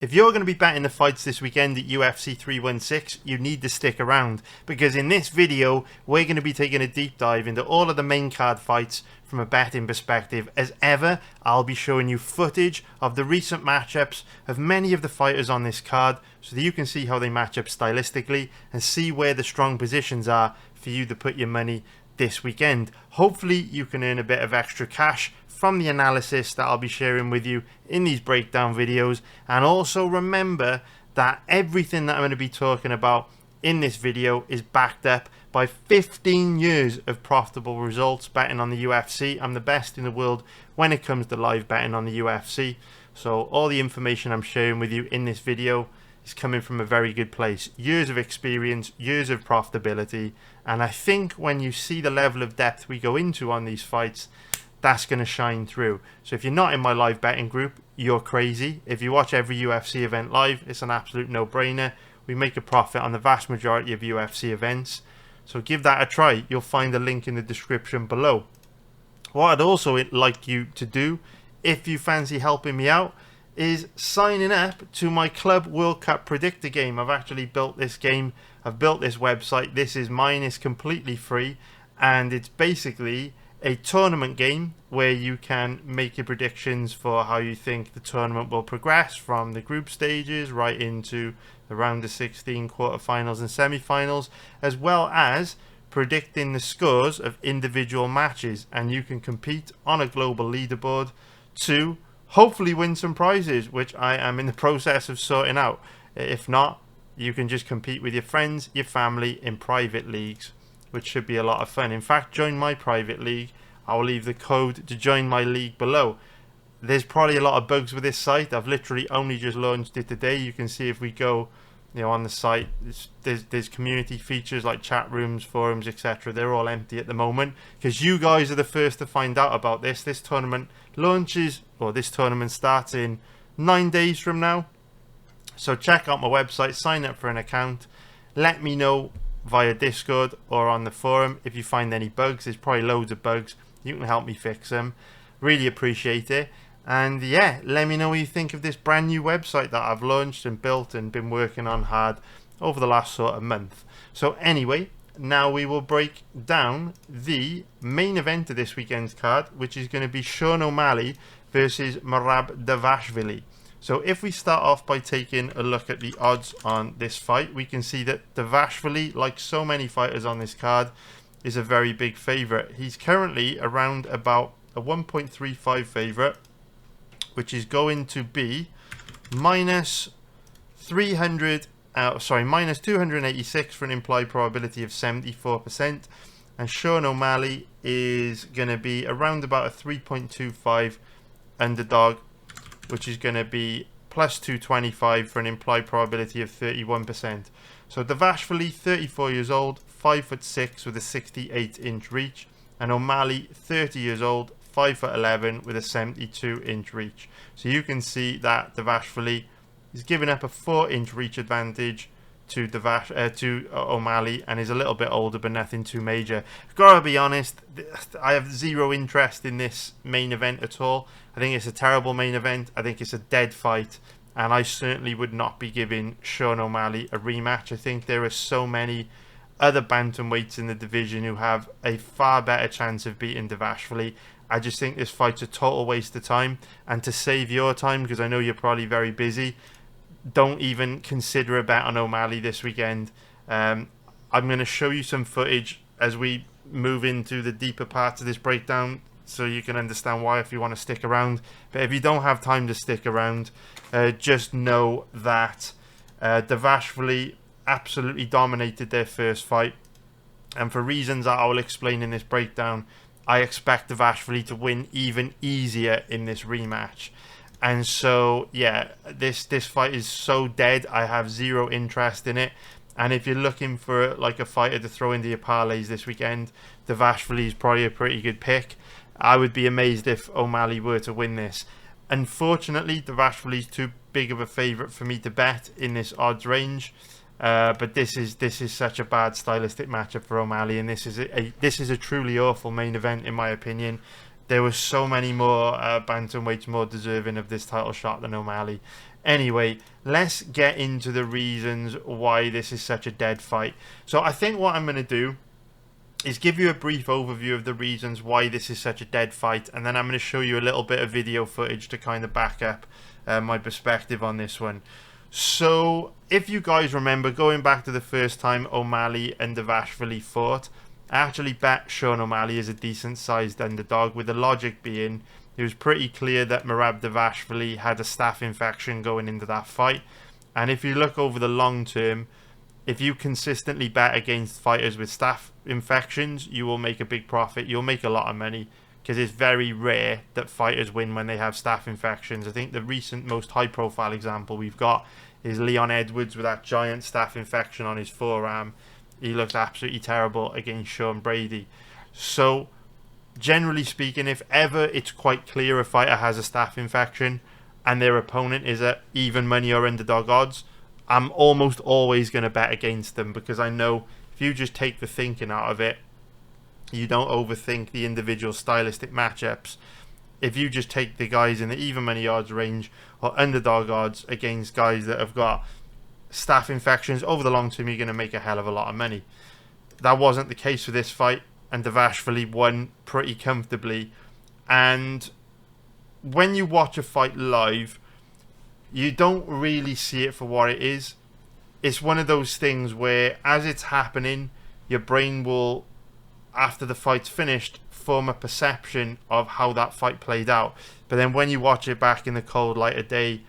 If you're going to be betting the fights this weekend at UFC 316, you need to stick around, because in this video we're going to be taking a deep dive into all of the main card fights from a betting perspective. As ever, I'll be showing you footage of the recent matchups of many of the fighters on this card so that you can see how they match up stylistically and see where the strong positions are for you to put your money this weekend. Hopefully you can earn a bit of extra cash from the analysis that I'll be sharing with you in these breakdown videos. And also remember that everything that I'm going to be talking about in this video is backed up by 15 years of profitable results betting on the UFC. I'm the best in the world when it comes to live betting on the UFC. So all the information I'm sharing with you in this video is coming from a very good place. Years of experience, years of profitability. And I think when you see the level of depth we go into on these fights, that's going to shine through. So if you're not in my live betting group, you're crazy. If you watch every UFC event live, it's an absolute no-brainer. We make a profit on the vast majority of UFC events. So give that a try. You'll find a link in the description below. What I'd also like you to do, if you fancy helping me out, is signing up to my Club World Cup Predictor game. I've actually built this game. I've built this website. This is mine. It's completely free. And it's basically a tournament game where you can make your predictions for how you think the tournament will progress from the group stages right into the round of 16 quarterfinals and semi-finals, as well as predicting the scores of individual matches. And you can compete on a global leaderboard to hopefully win some prizes, which I am in the process of sorting out. If not, you can just compete with your friends, your family in private leagues, which should be a lot of fun. In fact, join my private league. I'll leave the code to join my league below. There's probably a lot of bugs with this site. I've literally only just launched it today. You can see if we go, on the site, there's community features like chat rooms, forums, etc. They're all empty at the moment because you guys are the first to find out about this. This tournament launches, or this tournament starts in 9 days from now. So check out my website, sign up for an account, let me know via Discord or on the forum if you find any bugs. There's probably loads of bugs. You can help me fix them. Really appreciate it. And yeah, let me know what you think of this brand new website that I've launched and built and been working on hard over the last sort of month. So anyway, now we will break down the main event of this weekend's card, which is going to be Sean O'Malley versus Merab Dvalishvili. So if we start off by taking a look at the odds on this fight, we can see that Dvalishvili, like so many fighters on this card, is a very big favourite. He's currently around about a 1.35 favourite, which is going to be minus 286 for an implied probability of 74%. And Sean O'Malley is going to be around about a 3.25 underdog, which is going to be plus 225 for an implied probability of 31%. So Dvalishvili, 34 years old, 5'6" with a 68-inch reach, and O'Malley, 30 years old, 5'11" with a 72-inch reach. So you can see that Dvalishvili is giving up a 4-inch reach advantage to O'Malley, and is a little bit older, but nothing too major. Gotta be honest, I have zero interest in this main event at all. I think it's a terrible main event. I think it's a dead fight, and I certainly would not be giving Sean O'Malley a rematch. I think there are so many other bantamweights in the division who have a far better chance of beating Dvalishvili. I just think this fight's a total waste of time, and to save your time, because I know you're probably very busy, don't even consider a bet on O'Malley this weekend. I'm going to show you some footage as we move into the deeper parts of this breakdown, so you can understand why if you want to stick around. But if you don't have time to stick around, just know that Dvalishvili absolutely dominated their first fight, and for reasons that I will explain in this breakdown, I expect Dvalishvili to win even easier in this rematch. And so yeah, this fight is so dead. I have zero interest in it. And if you're looking for like a fighter to throw into your parlays this weekend, Dvalishvili is probably a pretty good pick. I would be amazed if O'Malley were to win this. Unfortunately, Dvalishvili is too big of a favourite for me to bet in this odds range. But this is such a bad stylistic matchup for O'Malley, and this is a truly awful main event in my opinion. There were so many more bantamweights more deserving of this title shot than O'Malley. Anyway, let's get into the reasons why this is such a dead fight. So I think what I'm going to do is give you a brief overview of the reasons why this is such a dead fight, and then I'm going to show you a little bit of video footage to kind of back up my perspective on this one. So if you guys remember, going back to the first time O'Malley and Dvalishvili fought, I actually bet Sean O'Malley is a decent sized underdog, with the logic being it was pretty clear that Merab Dvalishvili had a staph infection going into that fight, and if you look over the long term, if you consistently bet against fighters with staph infections, you will make a big profit. You'll make a lot of money, because it's very rare that fighters win when they have staph infections. I think the recent most high profile example we've got is Leon Edwards with that giant staph infection on his forearm. He looked absolutely terrible against Sean Brady. So generally speaking, if ever it's quite clear a fighter has a staph infection and their opponent is at even money or underdog odds, I'm almost always going to bet against them, because I know if you just take the thinking out of it, you don't overthink the individual stylistic matchups. If you just take the guys in the even money odds range or underdog odds against guys that have got staph infections, over the long term you're going to make a hell of a lot of money. That wasn't the case for this fight, and Dvalishvili won pretty comfortably. And when you watch a fight live, you don't really see it for what it is. It's one of those things where, as it's happening, your brain will, after the fight's finished, form a perception of how that fight played out. But then when you watch it back in the cold light of day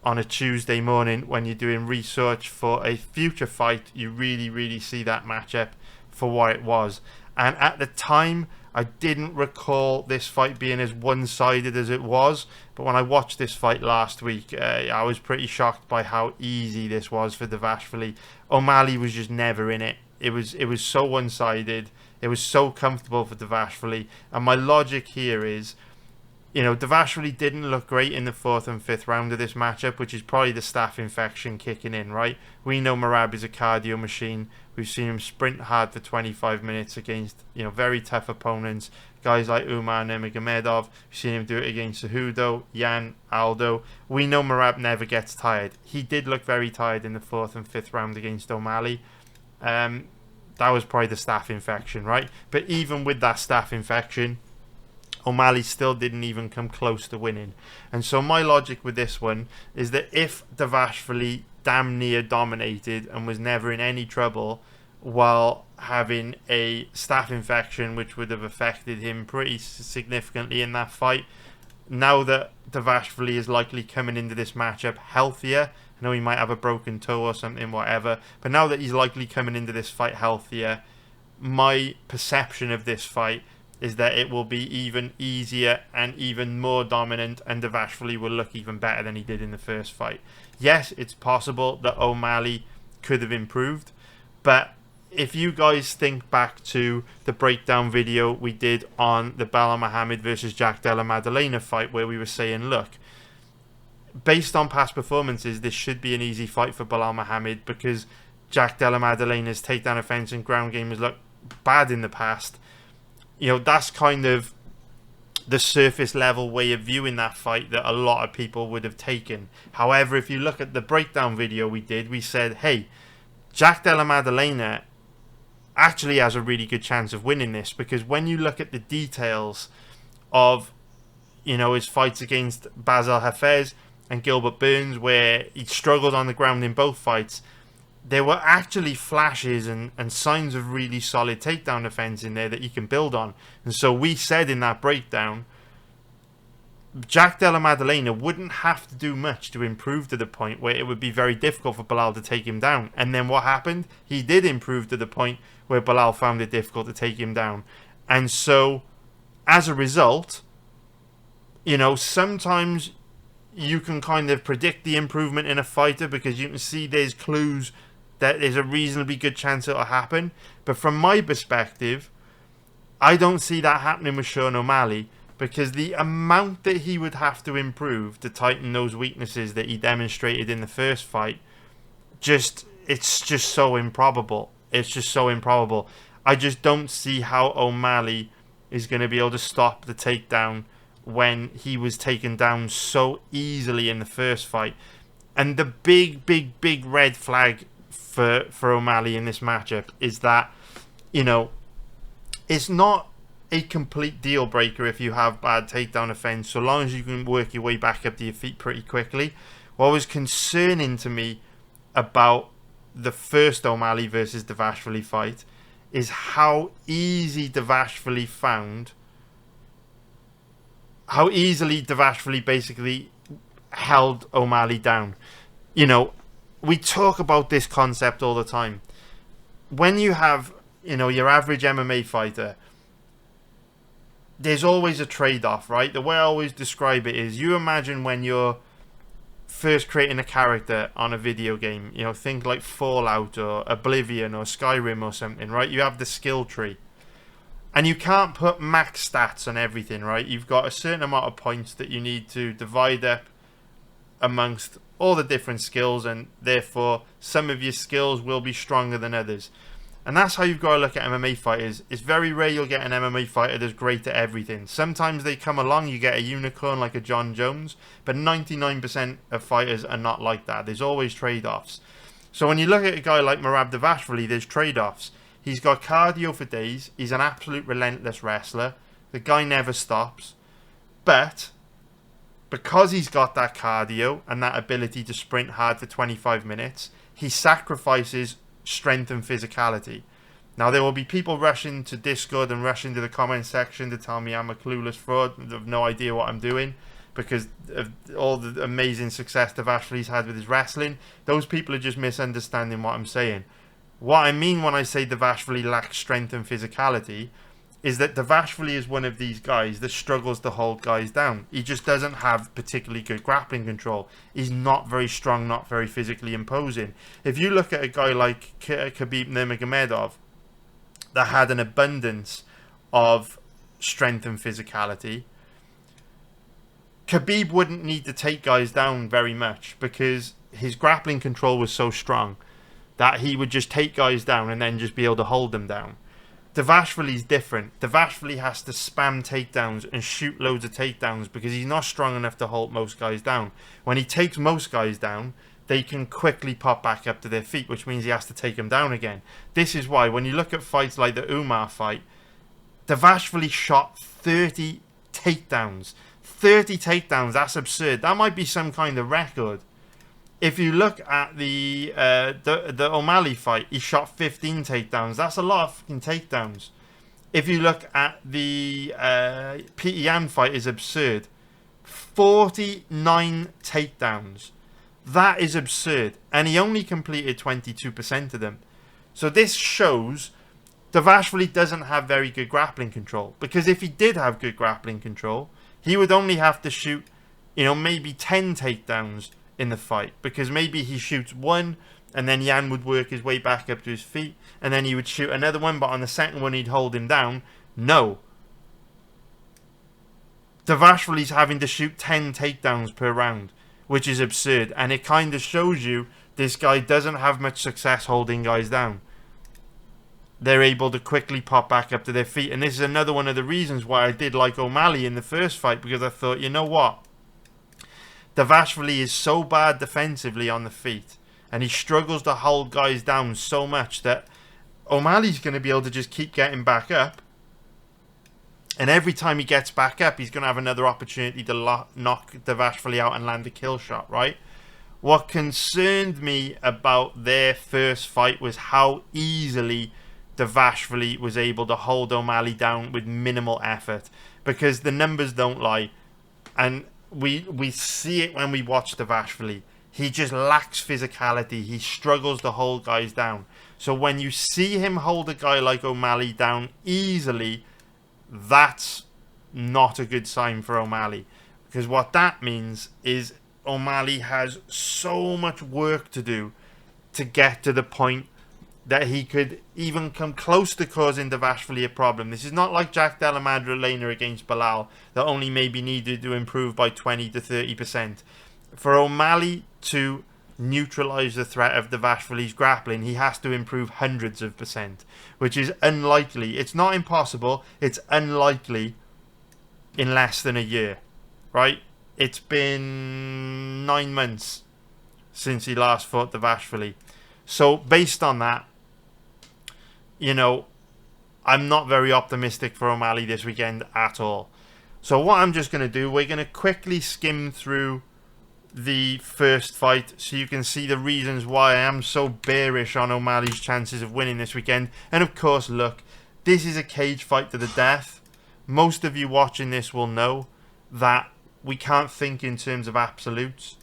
on a Tuesday morning, when you're doing research for a future fight, you really see that matchup for what it was. And at the time, I didn't recall this fight being as one-sided as it was, but when I watched this fight last week, I was pretty shocked by how easy this was for Dvalishvili. O'Malley was just never in it. It was so one-sided. It was so comfortable for Dvalishvili. And my logic here is, you know, Dvalishvili didn't look great in the 4th and 5th round of this matchup, which is probably the staph infection kicking in, right? We know Merab is a cardio machine. We've seen him sprint hard for 25 minutes against, you know, very tough opponents. Guys like Umar Nurmagomedov. We've seen him do it against Cejudo, Yan, Aldo. We know Merab never gets tired. He did look very tired in the 4th and 5th round against O'Malley. That was probably the staph infection, right? But even with that staph infection, O'Malley still didn't even come close to winning. And so my logic with this one is that if Dvalishvili damn near dominated and was never in any trouble while having a staph infection, which would have affected him pretty significantly in that fight, now that Dvalishvili is likely coming into this matchup healthier, I know he might have a broken toe or something, whatever, but now that he's likely coming into this fight healthier, my perception of this fight is that it will be even easier and even more dominant, and Dvalishvili will look even better than he did in the first fight. Yes, it's possible that O'Malley could have improved, but if you guys think back to the breakdown video we did on the Belal Muhammad versus Jack Della Maddalena fight, where we were saying, look, based on past performances, this should be an easy fight for Belal Muhammad, because Jack Della Maddalena's takedown offense and ground game has looked bad in the past. You know, that's kind of the surface level way of viewing that fight that a lot of people would have taken. However, if you look at the breakdown video we did, we said, hey, Jack Della Maddalena actually has a really good chance of winning this, because when you look at the details of, you know, his fights against Basil Hafez and Gilbert Burns, where he struggled on the ground in both fights, there were actually flashes and signs of really solid takedown defense in there that you can build on. And so we said in that breakdown, Jack Della Maddalena wouldn't have to do much to improve to the point where it would be very difficult for Belal to take him down. And then what happened? He did improve to the point where Belal found it difficult to take him down. And so, as a result, you know, sometimes you can kind of predict the improvement in a fighter because you can see there's clues that there's a reasonably good chance it'll happen. But from my perspective, I don't see that happening with Sean O'Malley, because the amount that he would have to improve to tighten those weaknesses that he demonstrated in the first fight, it's just so improbable. It's just so improbable. I just don't see how O'Malley is going to be able to stop the takedown when he was taken down so easily in the first fight. And the big red flag for O'Malley in this matchup is that, you know, it's not a complete deal breaker if you have bad takedown offense, so long as you can work your way back up to your feet pretty quickly. What was concerning to me about the first O'Malley versus Dvalishvili fight is how easy Dvalishvili found, how easily Dvalishvili basically held O'Malley down. You know, we talk about this concept all the time. When you have, you know, your average MMA fighter, there's always a trade-off, right? The way I always describe it is, you imagine when you're first creating a character on a video game, you know, think like Fallout or Oblivion or Skyrim or something, right? You have the skill tree. And you can't put max stats on everything, right? You've got a certain amount of points that you need to divide up amongst all the different skills, and therefore some of your skills will be stronger than others. And that's how you've got to look at MMA fighters. It's very rare you'll get an MMA fighter that's great at everything. Sometimes they come along, you get a unicorn like a John Jones, but 99% of fighters are not like that. There's always trade-offs. So when you look at a guy like Merab Dvalishvili, there's trade-offs. He's got cardio for days. He's an absolute relentless wrestler. The guy never stops. But because he's got that cardio and that ability to sprint hard for 25 minutes, he sacrifices strength and physicality. Now, there will be people rushing to Discord and rushing to the comment section to tell me I'm a clueless fraud and have no idea what I'm doing because of all the amazing success Dvalishvili's had with his wrestling. Those people are just misunderstanding what I'm saying. What I mean when I say Dvalishvili lacks strength and physicality is that Dvalishvili is one of these guys that struggles to hold guys down. He just doesn't have particularly good grappling control. He's not very strong, not very physically imposing. If you look at a guy like Khabib Nurmagomedov that had an abundance of strength and physicality, Khabib wouldn't need to take guys down very much because his grappling control was so strong that he would just take guys down and then just be able to hold them down. Dvalishvili's different. Dvalishvili has to spam takedowns and shoot loads of takedowns because he's not strong enough to hold most guys down. When he takes most guys down, they can quickly pop back up to their feet, which means he has to take them down again. This is why when you look at fights like the Umar fight, Dvalishvili shot 30 takedowns. 30 takedowns, that's absurd. That might be some kind of record. If you look at the O'Malley fight, he shot 15 takedowns. That's a lot of fucking takedowns. If you look at the Pete Yan fight, is absurd. 49 takedowns. That is absurd. And he only completed 22% of them. So this shows Dvalishvili doesn't have very good grappling control. Because if he did have good grappling control, he would only have to shoot, you know, maybe 10 takedowns in the fight, because maybe he shoots one and then Yan would work his way back up to his feet and then he would shoot another one, but on the second one he'd hold him down. No. Dvalishvili's having to shoot 10 takedowns per round, which is absurd, and it kind of shows you this guy doesn't have much success holding guys down. They're able to quickly pop back up to their feet, and this is another one of the reasons why I did like O'Malley in the first fight, because I thought, you know what? Dvalishvili is so bad defensively on the feet, and he struggles to hold guys down so much that O'Malley's going to be able to just keep getting back up, and every time he gets back up, he's going to have another opportunity to knock Dvalishvili out and land a kill shot, right? What concerned me about their first fight was how easily Dvalishvili was able to hold O'Malley down with minimal effort, because the numbers don't lie, and we see it when we watch Dvalishvili. He just lacks physicality. He struggles to hold guys down. So when you see him hold a guy like O'Malley down easily, that's not a good sign for O'Malley. Because what that means is O'Malley has so much work to do to get to the point that he could even come close to causing Dvalishvili a problem. This is not like Jack Della Maddalena against Belal that only maybe needed to improve by 20 to 30%. For O'Malley to neutralize the threat of Dvalishvili's grappling, he has to improve hundreds of percent, which is unlikely. It's not impossible, it's unlikely in less than a year, right? It's been 9 months since he last fought Dvalishvili. So based on that, you know, I'm not very optimistic for O'Malley this weekend at all. So what I'm just going to do, we're going to quickly skim through the first fight so you can see the reasons why I am so bearish on O'Malley's chances of winning this weekend. And of course, look, this is a cage fight to the death. Most of you watching this will know that we can't think in terms of absolutes.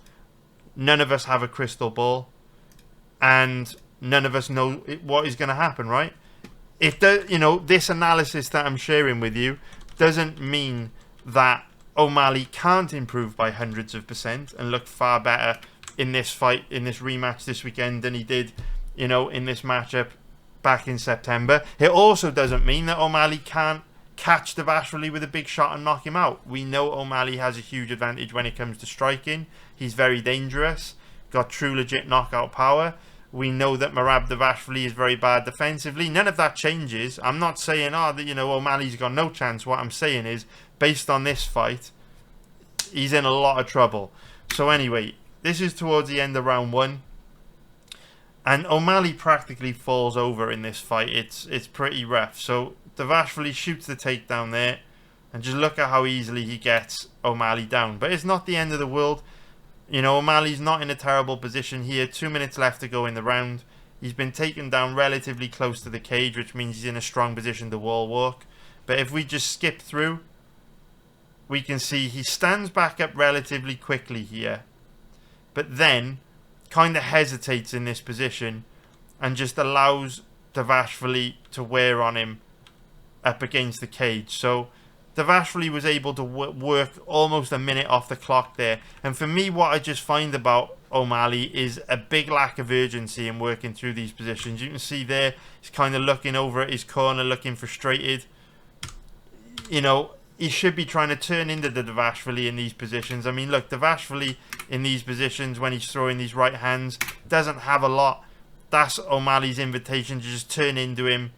None of us have a crystal ball, and none of us know what is going to happen, right? If this analysis that I'm sharing with you doesn't mean that O'Malley can't improve by hundreds of percent and look far better in this fight, in this rematch this weekend than he did, in this matchup back in September. It also doesn't mean that O'Malley can't catch Dvalishvili with a big shot and knock him out. We know O'Malley has a huge advantage when it comes to striking. He's very dangerous, got true legit knockout power. We know that Merab Dvalishvili is very bad defensively. None of that changes. I'm not saying, O'Malley's got no chance. What I'm saying is, based on this fight, he's in a lot of trouble. So anyway, this is towards the end of round 1. And O'Malley practically falls over in this fight. It's pretty rough. So Dvalishvili shoots the takedown there. And just look at how easily he gets O'Malley down. But it's not the end of the world. O'Malley's not in a terrible position here. 2 minutes left to go in the round. He's been taken down relatively close to the cage, which means he's in a strong position to wall walk. But if we just skip through, we can see he stands back up relatively quickly here. But then kind of hesitates in this position and just allows Dvalishvili to wear on him up against the cage. So Dvalishvili was able to work almost a minute off the clock there. And for me, what I just find about O'Malley is a big lack of urgency in working through these positions. You can see there, he's kind of looking over at his corner, looking frustrated. He should be trying to turn into the Dvalishvili in these positions. I mean, look, Dvalishvili in these positions, when he's throwing these right hands, doesn't have a lot. That's O'Malley's invitation to just turn into him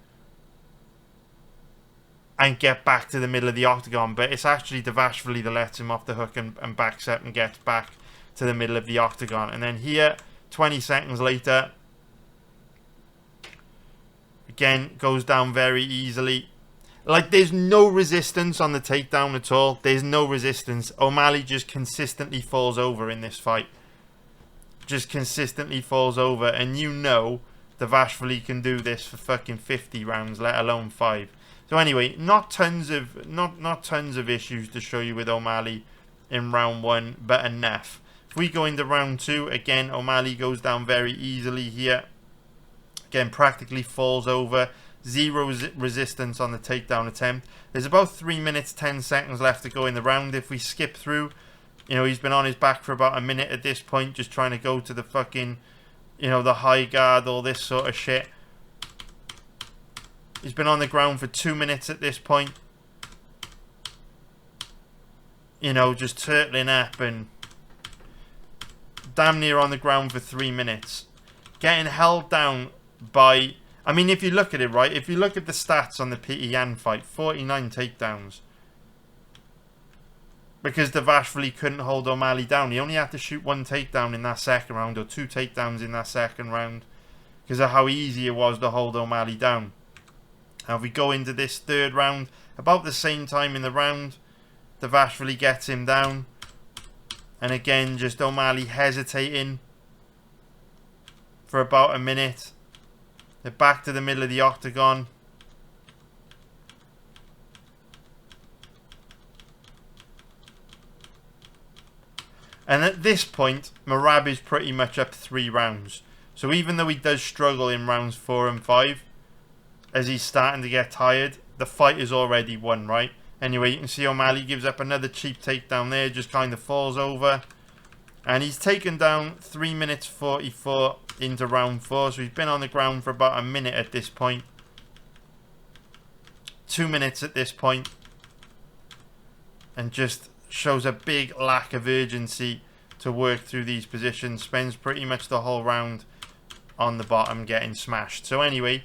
and get back to the middle of the octagon. But it's actually Dvalishvili that lets him off the hook and backs up and gets back to the middle of the octagon. And then here, 20 seconds later, again, goes down very easily. Like, there's no resistance on the takedown at all. There's no resistance. O'Malley just consistently falls over in this fight. Just consistently falls over. And Dvalishvili can do this for fucking 50 rounds, let alone 5. So anyway, not tons of issues to show you with O'Malley in round 1, but enough. If we go into round 2, again, O'Malley goes down very easily here. Again, practically falls over. Zero resistance on the takedown attempt. There's about 3 minutes, 10 seconds left to go in the round. If we skip through, he's been on his back for about a minute at this point, just trying to go to the fucking, the high guard, all this sort of shit. He's been on the ground for 2 minutes at this point. Just turtling up and damn near on the ground for 3 minutes. Getting held down by... I mean, if you look at it, right? If you look at the stats on the Pena fight, 49 takedowns. Because Dvalishvili couldn't hold O'Malley down. He only had to shoot 1 takedown in that second round, or 2 takedowns in that second round, because of how easy it was to hold O'Malley down. Now, if we go into this third round, about the same time in the round, Dvalishvili gets him down. And again, just O'Malley hesitating for about a minute. They're back to the middle of the octagon. And at this point, Merab is pretty much up 3 rounds. So even though he does struggle in rounds 4 and 5, as he's starting to get tired, the fight is already won, right? Anyway, you can see O'Malley gives up another cheap takedown there, just kind of falls over. And he's taken down 3 minutes 44 into round 4, so he's been on the ground for about a minute at this point. 2 minutes at this point. And just shows a big lack of urgency to work through these positions. Spends pretty much the whole round on the bottom getting smashed. So anyway,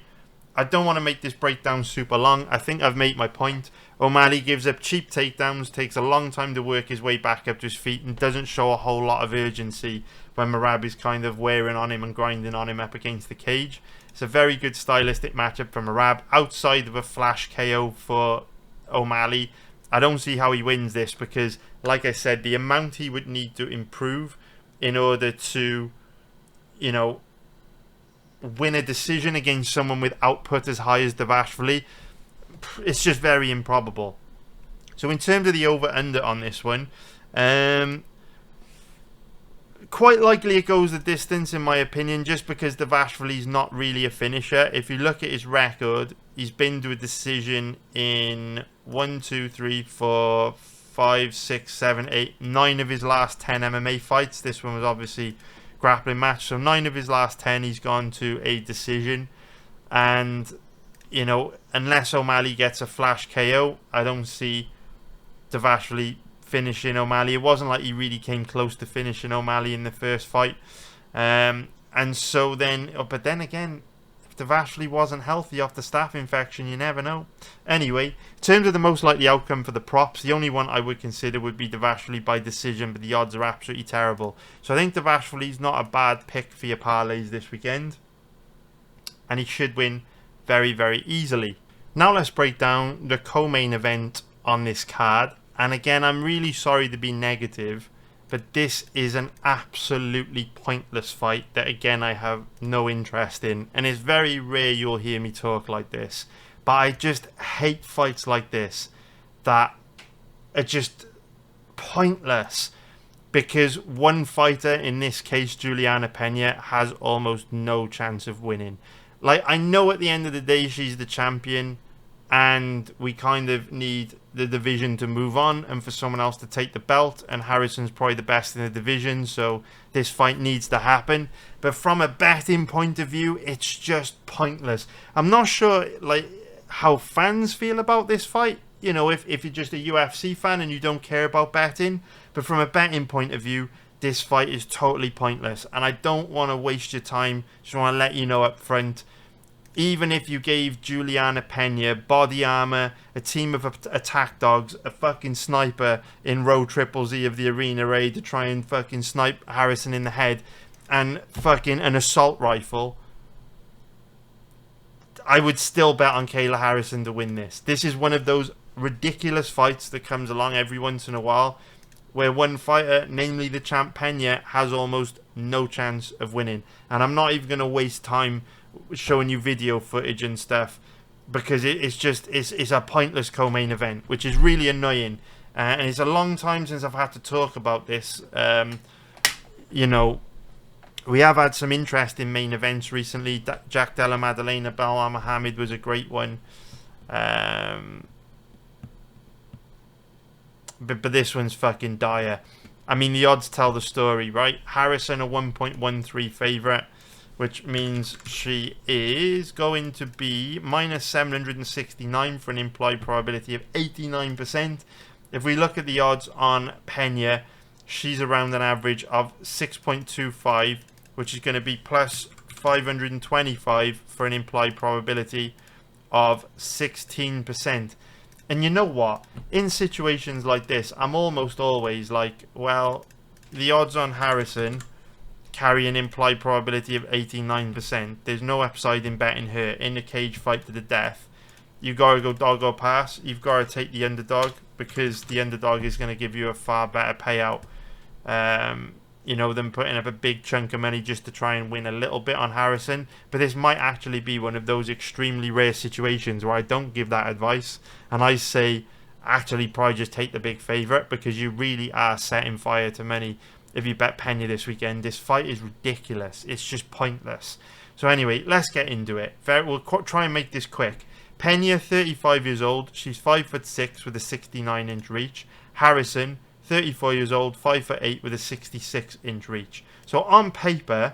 I don't want to make this breakdown super long. I think I've made my point. O'Malley gives up cheap takedowns, takes a long time to work his way back up to his feet, and doesn't show a whole lot of urgency when Merab is kind of wearing on him and grinding on him up against the cage. It's a very good stylistic matchup for Merab. Outside of a flash KO for O'Malley, I don't see how he wins this because, like I said, the amount he would need to improve in order to, you know, win a decision against someone with output as high as Dvalishvili, it's just very improbable. So in terms of the over-under on this one, quite likely it goes the distance in my opinion, just because Dvalishvili's not really a finisher. If you look at his record, he's been to a decision in 1, 2, 3, 4, 5, 6, 7, 8, 9 of his last 10 MMA fights. This one was obviously grappling match, so 9 of his last 10 he's gone to a decision. And, you know, unless O'Malley gets a flash KO, I don't see Dvalishvili finishing O'Malley. It wasn't like he really came close to finishing O'Malley in the first fight. And so then, but then again, if Dvalishvili wasn't healthy off the staph infection, you never know. Anyway, in terms of the most likely outcome for the props, the only one I would consider would be Dvalishvili by decision, but the odds are absolutely terrible. So I think Dvalishvili's not a bad pick for your parlays this weekend, and he should win very, very easily. Now let's break down the co-main event on this card. And again, I'm really sorry to be negative, but this is an absolutely pointless fight that, again, I have no interest in. And it's very rare you'll hear me talk like this. But I just hate fights like this that are just pointless. Because one fighter, in this case Julianna Pena, has almost no chance of winning. Like, I know at the end of the day she's the champion, and we kind of need the division to move on and for someone else to take the belt, and Harrison's probably the best in the division, so this fight needs to happen. But from a betting point of view, it's just pointless. I'm not sure like how fans feel about this fight, you know, if you're just a UFC fan and you don't care about betting, but from a betting point of view, this fight is totally pointless, and I don't want to waste your time. Just want to let you know up front, even if you gave Julianna Pena body armor, a team of attack dogs, a fucking sniper in row triple Z of the arena ready to try and fucking snipe Harrison in the head, and fucking an assault rifle, I would still bet on Kayla Harrison to win this. This is one of those ridiculous fights that comes along every once in a while, where one fighter, namely the champ Pena, has almost no chance of winning. And I'm not even going to waste time showing you video footage and stuff, because it's a pointless co-main event, which is really annoying. And it's a long time since I've had to talk about this. You know, we have had some interesting main events recently. Jack Della Maddalena, Belal Muhammad was a great one. But this one's fucking dire. I mean, the odds tell the story, right? Harrison a 1.13 favourite, which means she is going to be minus 769 for an implied probability of 89%. If we look at the odds on Pena, she's around an average of 6.25, which is going to be plus 525 for an implied probability of 16%. And you know what? In situations like this, I'm almost always like, well, the odds on Harrison carry an implied probability of 89%. There's no upside in betting her in a cage fight to the death. You've got to go dog or pass. You've got to take the underdog, because the underdog is going to give you a far better payout, you know, than putting up a big chunk of money just to try and win a little bit on Harrison. But this might actually be one of those extremely rare situations where I don't give that advice, and I say actually probably just take the big favourite, because you really are setting fire to money if you bet Pena this weekend. This fight is ridiculous. It's just pointless. So anyway, let's get into it. We'll try and make this quick. Pena, 35 years old. She's 5'6" with a 69-inch reach. Harrison, 34 years old, 5'8" with a 66-inch reach. So on paper,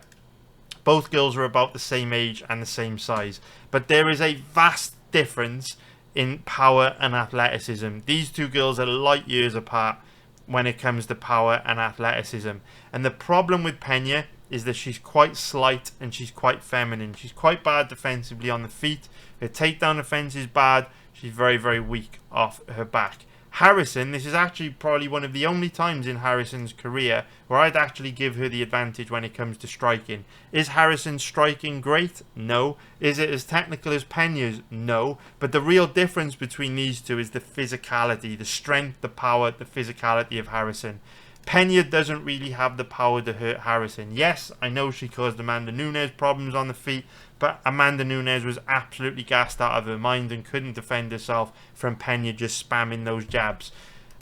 both girls are about the same age and the same size. But there is a vast difference in power and athleticism. These two girls are light years apart when it comes to power and athleticism. And the problem with Pena is that she's quite slight and she's quite feminine. She's quite bad defensively on the feet. Her takedown defense is bad. She's very, very weak off her back. Harrison, this is actually probably one of the only times in Harrison's career where I'd actually give her the advantage when it comes to striking. Is Harrison's striking great? No. Is it as technical as Pena's? No. But the real difference between these two is the physicality, the strength, the power, the physicality of Harrison. Pena doesn't really have the power to hurt Harrison. Yes, I know she caused Amanda Nunes problems on the feet, but Amanda Nunes was absolutely gassed out of her mind and couldn't defend herself from Pena just spamming those jabs.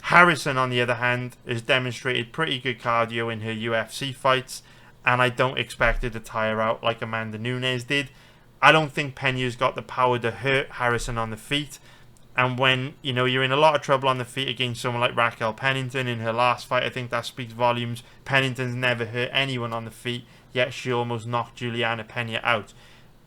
Harrison, on the other hand, has demonstrated pretty good cardio in her UFC fights, and I don't expect her to tire out like Amanda Nunes did. I don't think Pena's got the power to hurt Harrison on the feet. And when, you know, you're in a lot of trouble on the feet against someone like Raquel Pennington in her last fight, I think that speaks volumes. Pennington's never hurt anyone on the feet, yet she almost knocked Julianna Pena out.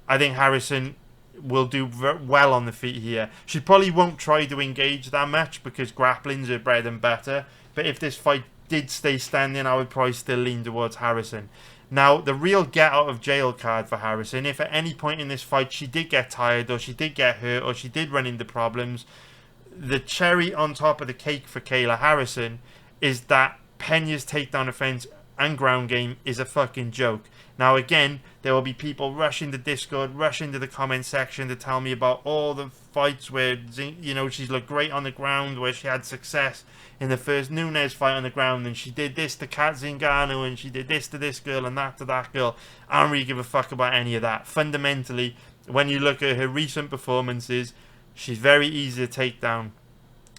I think Harrison will do well on the feet here. She probably won't try to engage that much because grappling's her bread and butter. But if this fight did stay standing, I would probably still lean towards Harrison. Now, the real get out of jail card for Harrison, if at any point in this fight she did get tired or she did get hurt or she did run into problems, the cherry on top of the cake for Kayla Harrison is that Pena's takedown offense and ground game is a fucking joke. Now, again, there will be people rushing the Discord, rushing to the comment section to tell me about all the fights where, you know, she's looked great on the ground, where she had success in the first Nunes fight on the ground, and she did this to Kat Zingano, and she did this to this girl and that to that girl. I don't really give a fuck about any of that. Fundamentally, when you look at her recent performances, she's very easy to take down,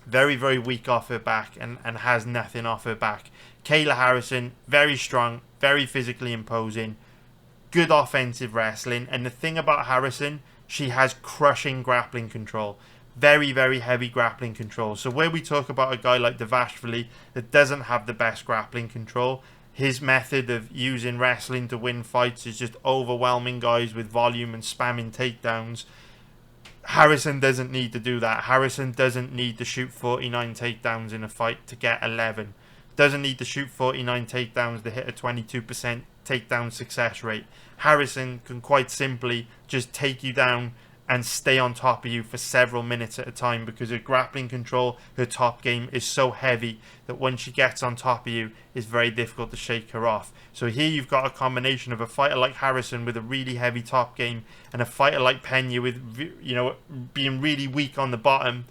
very, very weak off her back, and has nothing off her back. Kayla Harrison, very strong, very physically imposing, good offensive wrestling, and the thing about Harrison, she has crushing grappling control. Very, very heavy grappling control. So where we talk about a guy like Dvalishvili that doesn't have the best grappling control, his method of using wrestling to win fights is just overwhelming guys with volume and spamming takedowns. Harrison doesn't need to do that. Harrison doesn't need to shoot 49 takedowns in a fight to get 11. Doesn't need to shoot 49 takedowns to hit a 22% takedown success rate. Harrison can quite simply just take you down and stay on top of you for several minutes at a time because her grappling control, her top game is so heavy that when she gets on top of you, it's very difficult to shake her off. So here you've got a combination of a fighter like Harrison with a really heavy top game and a fighter like Pena with, you know, being really weak on the bottom,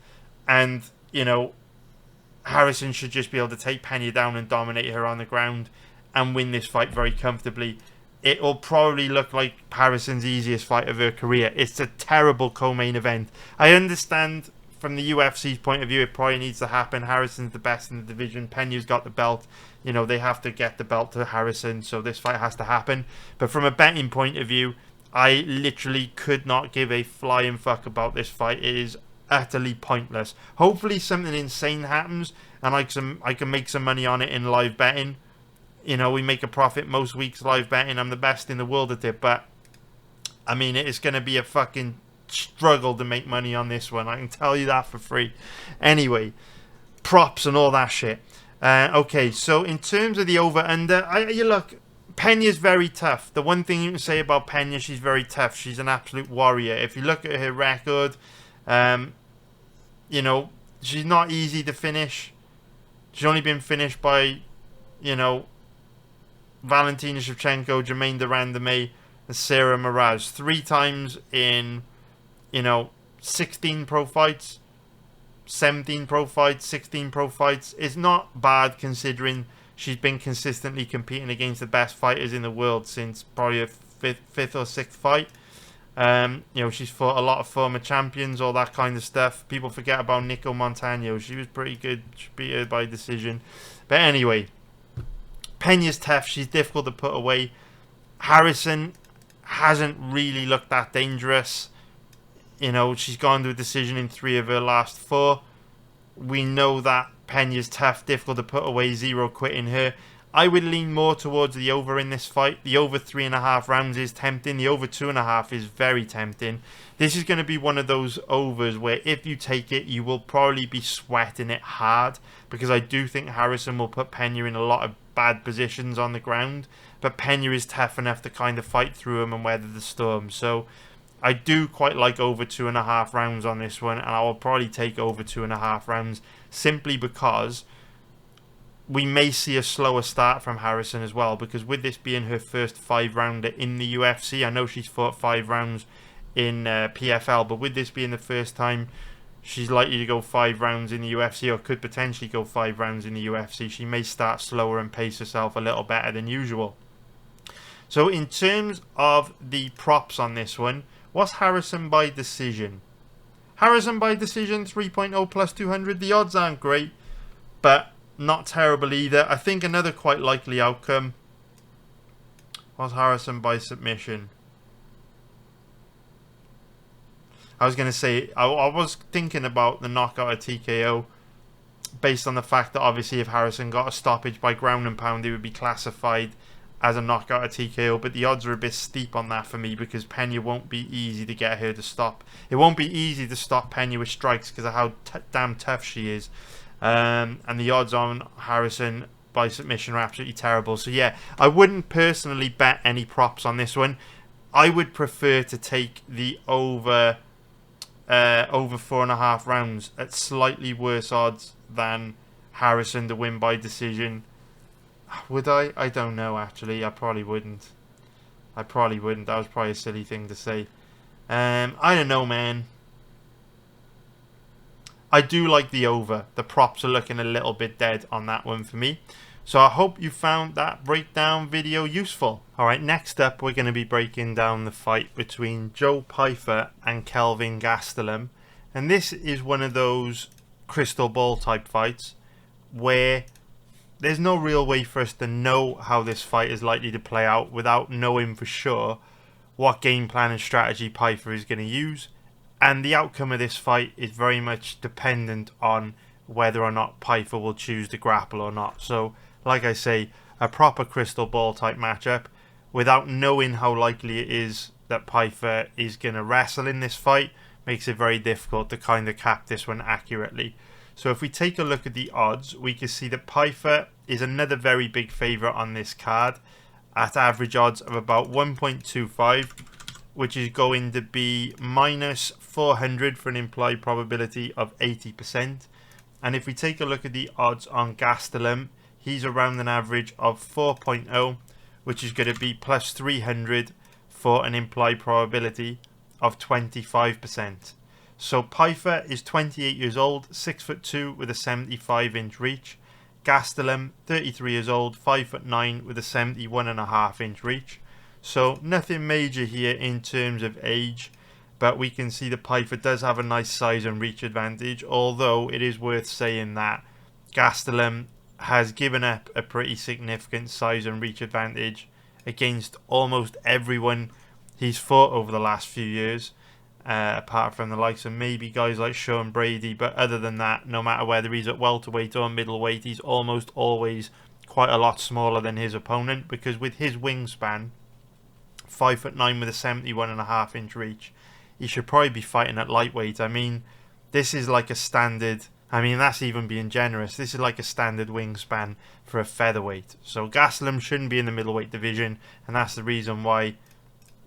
and, you know, Harrison should just be able to take Pena down and dominate her on the ground and win this fight very comfortably. It will probably look like Harrison's easiest fight of her career. It's a terrible co-main event. I understand from the UFC's point of view it probably needs to happen. Harrison's the best in the division. Pena's got the belt. You know, they have to get the belt to Harrison, so this fight has to happen. But from a betting point of view, I literally could not give a flying fuck about this fight. It is utterly pointless. Hopefully something insane happens and I can make some money on it in live betting. You know, we make a profit most weeks live betting. I'm the best in the world at it, but I mean, it's going to be a fucking struggle to make money on this one. I can tell you that for free. Anyway, props and all that shit. Okay, so in terms of the over-under, you look, Pena's very tough. The one thing you can say about Pena, she's very tough. She's an absolute warrior. If you look at her record, you know, she's not easy to finish. She's only been finished by, you know, Valentina Shevchenko, Jermaine Durandame, and Sarah Miraz 3 times in, you know, 16 pro fights, 17 pro fights, 16 pro fights. It's not bad considering she's been consistently competing against the best fighters in the world since probably her fifth or sixth fight. You know, she's fought a lot of former champions, all that kind of stuff. People forget about Nico Montano. She was pretty good. She beat her by decision. But anyway, Pena's tough. She's difficult to put away. Harrison hasn't really looked that dangerous. You know, she's gone to a decision in 3 of her last 4. We know that Pena's tough, difficult to put away, 0 quitting her. I would lean more towards the over in this fight. The over 3.5 rounds is tempting. The over 2.5 is very tempting. This is going to be one of those overs where if you take it, you will probably be sweating it hard, because I do think Harrison will put Pena in a lot of bad positions on the ground, but Pena is tough enough to kind of fight through them and weather the storm. So I do quite like over 2.5 rounds on this one, and I will probably take over 2.5 rounds. simply because we may see a slower start from Harrison as well, because with this being her first 5-rounder in the UFC, I know she's fought 5 rounds in PFL, but with this being the first time she's likely to go 5 rounds in the UFC, or could potentially go 5 rounds in the UFC, she may start slower and pace herself a little better than usual. So in terms of the props on this one, what's Harrison by decision? Harrison by decision 3.0 plus 200. The odds aren't great, but not terrible either. I think another quite likely outcome was Harrison by submission. I was going to say, I was thinking about the knockout at TKO, based on the fact that obviously if Harrison got a stoppage by ground and pound, it would be classified as a knockout at TKO, but the odds are a bit steep on that for me, because Pena won't be easy to get her to stop. It won't be easy to stop Pena with strikes because of how damn tough she is. And the odds on Harrison by submission are absolutely terrible. So yeah, I wouldn't personally bet any props on this one. I would prefer to take the over 4.5 rounds at slightly worse odds than Harrison to win by decision. Would I? I don't know, actually. I probably wouldn't. That was probably a silly thing to say. I don't know, man. I do like the over. The props are looking a little bit dead on that one for me. So I hope you found that breakdown video useful. Alright, next up we're going to be breaking down the fight between Joe Pyfer and Kelvin Gastelum. And this is one of those crystal ball type fights where there's no real way for us to know how this fight is likely to play out without knowing for sure what game plan and strategy Pyfer is going to use. And the outcome of this fight is very much dependent on whether or not Pyfer will choose to grapple or not. So, like I say, a proper crystal ball type matchup without knowing how likely it is that Pyfer is going to wrestle in this fight makes it very difficult to kind of cap this one accurately. So if we take a look at the odds, we can see that Pyfer is another very big favourite on this card at average odds of about 1.25, which is going to be minus 400 for an implied probability of 80%. And if we take a look at the odds on Gastelum, he's around an average of 4.0, which is going to be plus 300 for an implied probability of 25%. So Pyfer is 28 years old, 6'2" with a 75-inch reach. Gastelum, 33 years old, 5'9" with a 71.5-inch reach. So nothing major here in terms of age, but we can see that Pyfer does have a nice size and reach advantage, although it is worth saying that Gastelum has given up a pretty significant size and reach advantage against almost everyone he's fought over the last few years, apart from the likes of maybe guys like Sean Brady. But other than that, no matter whether he's at welterweight or middleweight, he's almost always quite a lot smaller than his opponent, because with his wingspan, 5'9" with a 71.5-inch reach, he should probably be fighting at lightweight. I mean, this is like a standard, I mean, that's even being generous, this is like a standard wingspan for a featherweight. So Gastelum shouldn't be in the middleweight division, and that's the reason why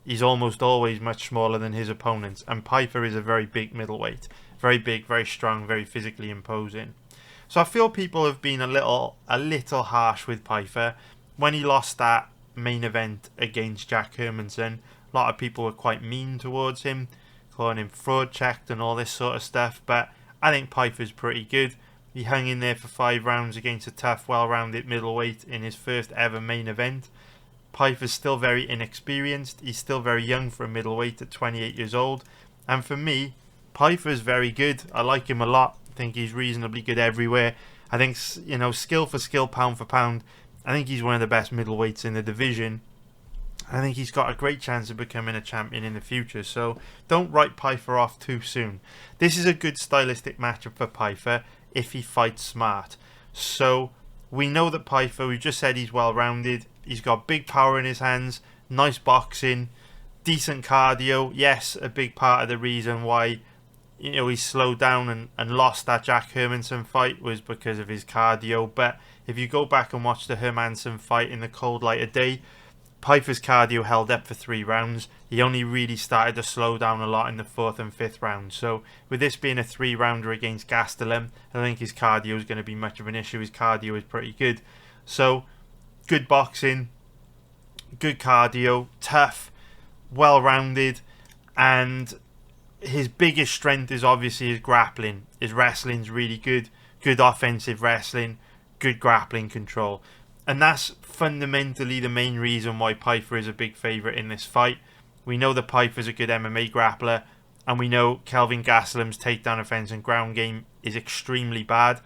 he's almost always much smaller than his opponents. And Pyfer is a very big middleweight, very big, very strong, very physically imposing. So I feel people have been a little harsh with Pyfer. When he lost that main event against Jack Hermanson, a lot of people were quite mean towards him, calling him fraud checked and all this sort of stuff. But I think Pyfer's pretty good. He hung in there for 5 rounds against a tough, well-rounded middleweight in his first ever main event. Pyfer's still very inexperienced. He's still very young for a middleweight at 28 years old. And for me, Pyfer's very good. I like him a lot. I think he's reasonably good everywhere. I think, you know, skill for skill, pound for pound, I think he's one of the best middleweights in the division. I think he's got a great chance of becoming a champion in the future. So don't write Pyfer off too soon. This is a good stylistic matchup for Pyfer if he fights smart. So we know that Pyfer, we've just said he's well-rounded. He's got big power in his hands, nice boxing, decent cardio. Yes, a big part of the reason why, you know, he slowed down and lost that Jack Hermanson fight was because of his cardio. But if you go back and watch the Hermanson fight in the cold light of day, Pyfer's cardio held up for 3 rounds. He only really started to slow down a lot in the 4th and 5th round. So with this being a 3-rounder against Gastelum, I think his cardio is going to be much of an issue. His cardio is pretty good. So good boxing, good cardio, tough, well-rounded, and his biggest strength is obviously his grappling. His wrestling's really good. Good offensive wrestling, good grappling control. And that's fundamentally the main reason why Pyfer is a big favourite in this fight. We know that Pyfer's a good MMA grappler, and we know Kelvin Gastelum's takedown offence and ground game is extremely bad.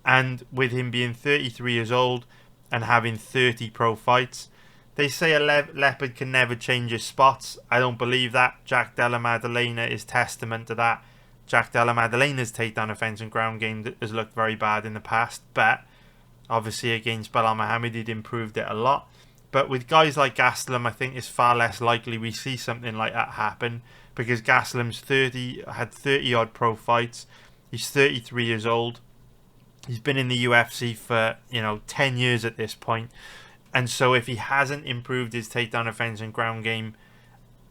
And with him being 33 years old and having 30 pro fights, they say a leopard can never change his spots. I don't believe that. Jack Della Maddalena is testament to that. Jack Della Maddalena's takedown offence and ground game has looked very bad in the past, but obviously against Belal Muhammad he'd improved it a lot. But with guys like Gastelum, I think it's far less likely we see something like that happen, because Gastelum's had 30 odd pro fights. He's 33 years old. He's been in the UFC for 10 years at this point. And so if he hasn't improved his takedown offence and ground game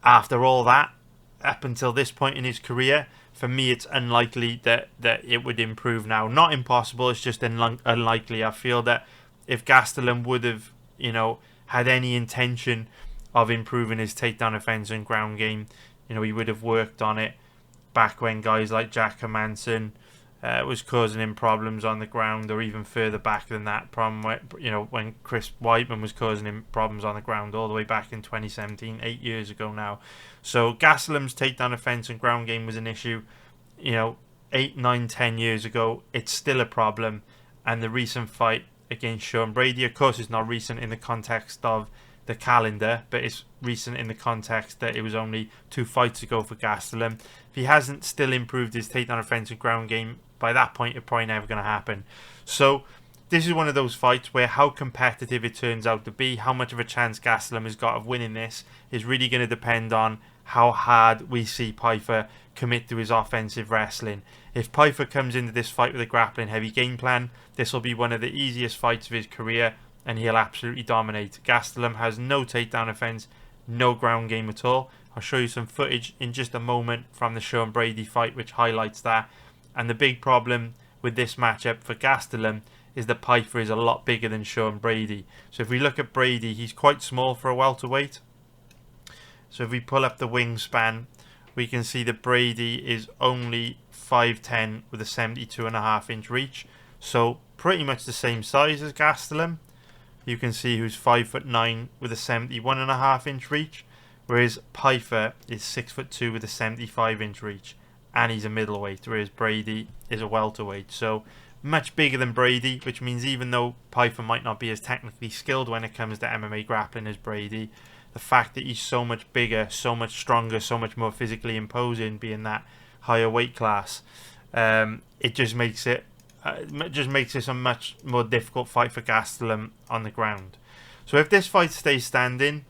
after all that, up until this point in his career, for me it's unlikely that it would improve now. Not impossible, it's just unlikely. I feel that if Gastelum would have, had any intention of improving his takedown offence and ground game, he would have worked on it back when guys like Jack Hermansson was causing him problems on the ground, or even further back than that. When Chris Weidman was causing him problems on the ground all the way back in 2017, 8 years ago now. So Gastelum's takedown offence and ground game was an issue, 8, 9, 10 years ago. It's still a problem, and the recent fight against Sean Brady, of course, is not recent in the context of the calendar, but it's recent in the context that it was only 2 fights ago for Gastelum. If he hasn't still improved his takedown offence and ground game, by that point it's probably never going to happen. So this is one of those fights where how competitive it turns out to be, how much of a chance Gastelum has got of winning this, is really going to depend on how hard we see Pyfer commit to his offensive wrestling. If Pyfer comes into this fight with a grappling heavy game plan, this will be one of the easiest fights of his career, and he'll absolutely dominate. Gastelum has no takedown offence, no ground game at all. I'll show you some footage in just a moment from the Sean Brady fight which highlights that. And the big problem with this matchup for Gastelum is that Pyfer is a lot bigger than Sean Brady. So if we look at Brady, he's quite small for a welterweight. So if we pull up the wingspan, we can see that Brady is only 5'10" with a 72.5-inch reach. So pretty much the same size as Gastelum. You can see who's 5'9" with a 71.5-inch reach, whereas Pyfer is 6'2" with a 75-inch reach, and he's a middleweight, whereas Brady is a welterweight. So much bigger than Brady, which means even though Pyfer might not be as technically skilled when it comes to MMA grappling as Brady, the fact that he's so much bigger, so much stronger, so much more physically imposing, being that higher weight class, it just makes this a much more difficult fight for Gastelum on the ground. So if this fight stays standing,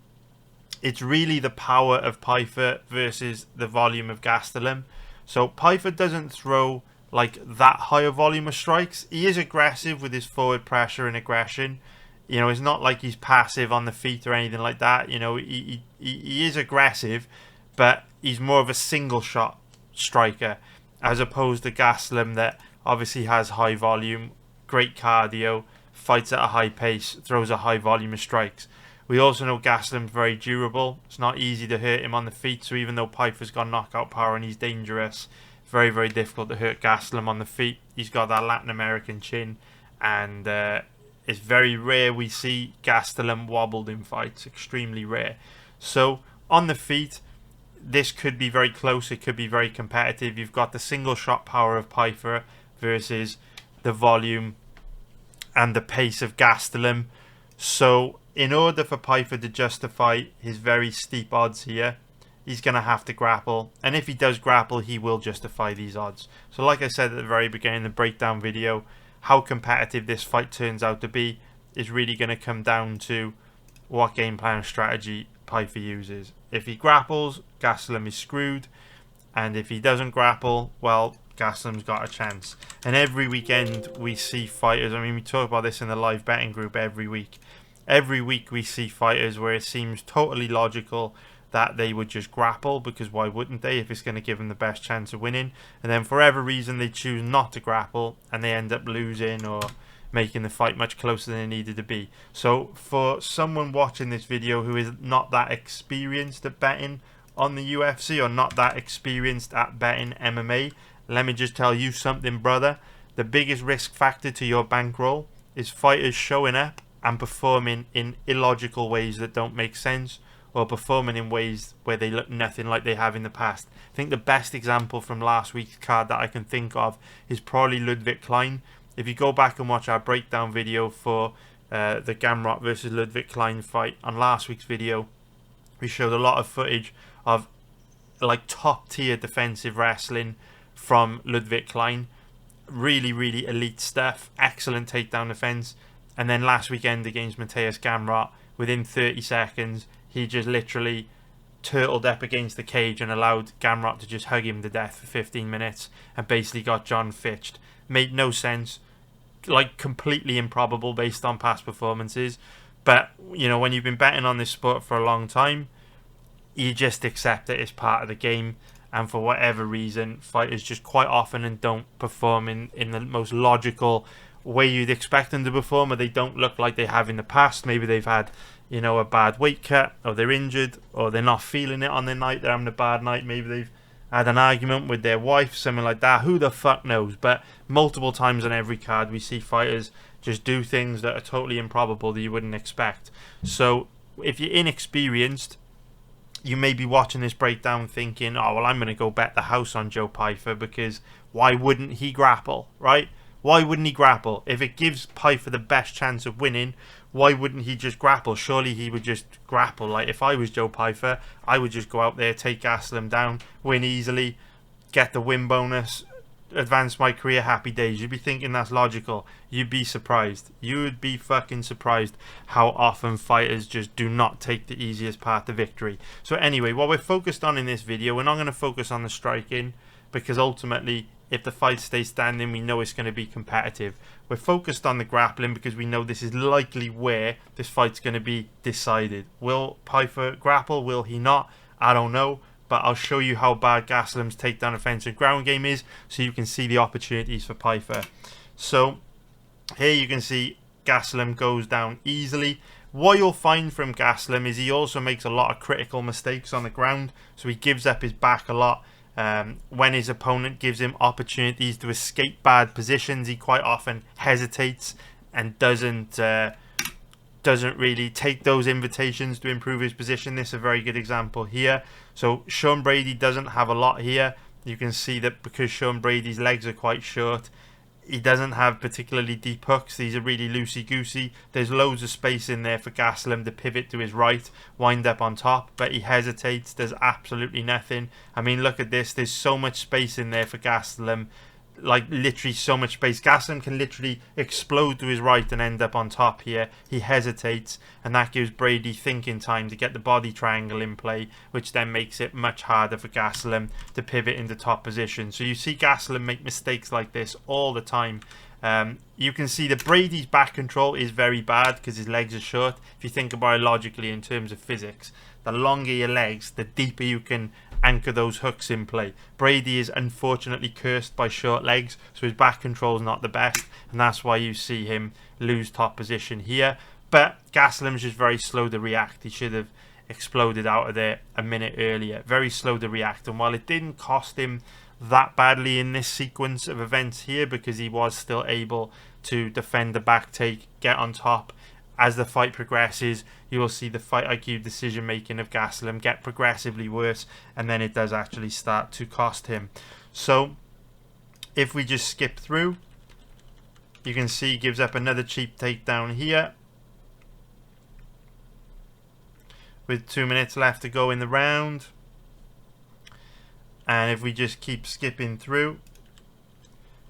it's really the power of Pyfer versus the volume of Gastelum. So Pyfer doesn't throw like that higher volume of strikes. He is aggressive with his forward pressure and aggression. It's not like he's passive on the feet or anything like that. He is aggressive, but he's more of a single shot striker, as opposed to Gastelum, that obviously has high volume, great cardio, fights at a high pace, throws a high volume of strikes. We also know Gastelum's very durable. It's not easy to hurt him on the feet, so even though Pyfer's got knockout power and he's dangerous, very, very difficult to hurt Gastelum on the feet. He's got that Latin American chin, and it's very rare we see Gastelum wobbled in fights. Extremely rare. So on the feet, this could be very close. It could be very competitive. You've got the single shot power of Pyfer versus the volume and the pace of Gastelum. So in order for Pyfer to justify his very steep odds here, he's going to have to grapple. And if he does grapple, he will justify these odds. So like I said at the very beginning of the breakdown video, how competitive this fight turns out to be is really going to come down to what game plan strategy Pyfer uses. If he grapples, Gastelum is screwed. And if he doesn't grapple, well, Gastelum's got a chance. And every weekend we see fighters, we talk about this in the live betting group every week. Every week we see fighters where it seems totally logical that they would just grapple, because why wouldn't they if it's going to give them the best chance of winning? And then for whatever reason they choose not to grapple and they end up losing or making the fight much closer than it needed to be. So for someone watching this video who is not that experienced at betting on the UFC or not that experienced at betting MMA, let me just tell you something, brother. The biggest risk factor to your bankroll is fighters showing up and performing in illogical ways that don't make sense, or performing in ways where they look nothing like they have in the past. I think the best example from last week's card that I can think of is probably Ludwig Klein. If you go back and watch our breakdown video for the Gamrot versus Ludwig Klein fight on last week's video, we showed a lot of footage of like top tier defensive wrestling from Ludwig Klein. Really, really elite stuff. Excellent takedown defense. And then last weekend against Mateusz Gamrot, within 30 seconds, he just literally turtled up against the cage and allowed Gamrot to just hug him to death for 15 minutes and basically got John Fitched. Made no sense. Like, completely improbable based on past performances. But, you know, when you've been betting on this sport for a long time, you just accept it as part of the game. And for whatever reason, fighters just quite often and don't perform in the most logical way you'd expect them to perform, or they don't look like they have in the past. Maybe they've had, you know, a bad weight cut, or they're injured, or they're not feeling it on their night, they're having a bad night. Maybe they've had an argument with their wife, something like that. Who the fuck knows? But multiple times on every card we see fighters just do things that are totally improbable that you wouldn't expect. So if you're inexperienced, you may be watching this breakdown thinking, oh, well, I'm going to go bet the house on Joe Pyfer, because why wouldn't he grapple, right? Why wouldn't he grapple? If it gives Pyfer the best chance of winning, why wouldn't he just grapple? Surely he would just grapple. Like, if I was Joe Pyfer, I would just go out there, take Gastelum down, win easily, get the win bonus, advance my career, happy days. You'd be thinking that's logical. You'd be surprised. You would be fucking surprised how often fighters just do not take the easiest path to victory. So anyway, what we're focused on in this video, we're not going to focus on the striking, because ultimately, if the fight stays standing, we know it's going to be competitive. We're focused on the grappling because we know this is likely where this fight's going to be decided. Will Pyfer grapple? Will he not? I don't know. But I'll show you how bad Gastelum's takedown offensive ground game is, so you can see the opportunities for Pyfer. So here you can see Gastelum goes down easily. What you'll find from Gastelum is he also makes a lot of critical mistakes on the ground, so he gives up his back a lot. When his opponent gives him opportunities to escape bad positions, he quite often hesitates and doesn't really take those invitations to improve his position. This is a very good example here. So Sean Brady doesn't have a lot here. You can see that because Sean Brady's legs are quite short, he doesn't have particularly deep hooks. These are really loosey-goosey. There's loads of space in there for Gastelum to pivot to his right, wind up on top, but he hesitates. There's absolutely nothing. I mean, look at this. There's so much space in there for Gastelum. Like, literally so much space. Gastelum can literally explode to his right and end up on top here. He hesitates, and that gives Brady thinking time to get the body triangle in play, which then makes it much harder for Gastelum to pivot into top position. So you see Gastelum make mistakes like this all the time. You can see that Brady's back control is very bad because his legs are short. If you think about it logically in terms of physics, the longer your legs, the deeper you can anchor those hooks in play. Brady is unfortunately cursed by short legs, so his back control is not the best, and that's why you see him lose top position here. But Gastelum's just very slow to react. He should have exploded out of there a minute earlier. Very slow to react, and while it didn't cost him that badly in this sequence of events here, because he was still able to defend the back take, get on top, as the fight progresses, you will see the fight IQ decision making of Gastelum get progressively worse, and then it does actually start to cost him. So if we just skip through, you can see he gives up another cheap takedown here with 2 minutes left to go in the round. And if we just keep skipping through,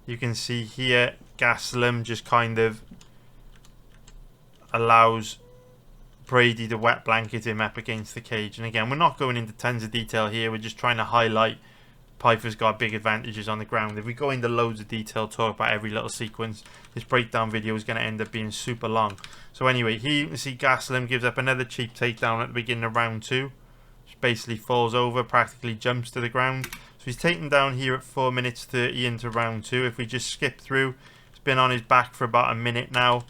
you can see here Gastelum just kind of allows Brady to wet blanket him up against the cage. And again, we're not going into tons of detail here. We're just trying to highlight Pyfer's got big advantages on the ground. If we go into loads of detail, talk about every little sequence, this breakdown video is going to end up being super long. So anyway, here you can see Gastelum gives up another cheap takedown at the beginning of round 2. Which basically falls over, practically jumps to the ground. So he's taken down here at 4 minutes 30 into round 2. If we just skip through, he's been on his back for about a minute now.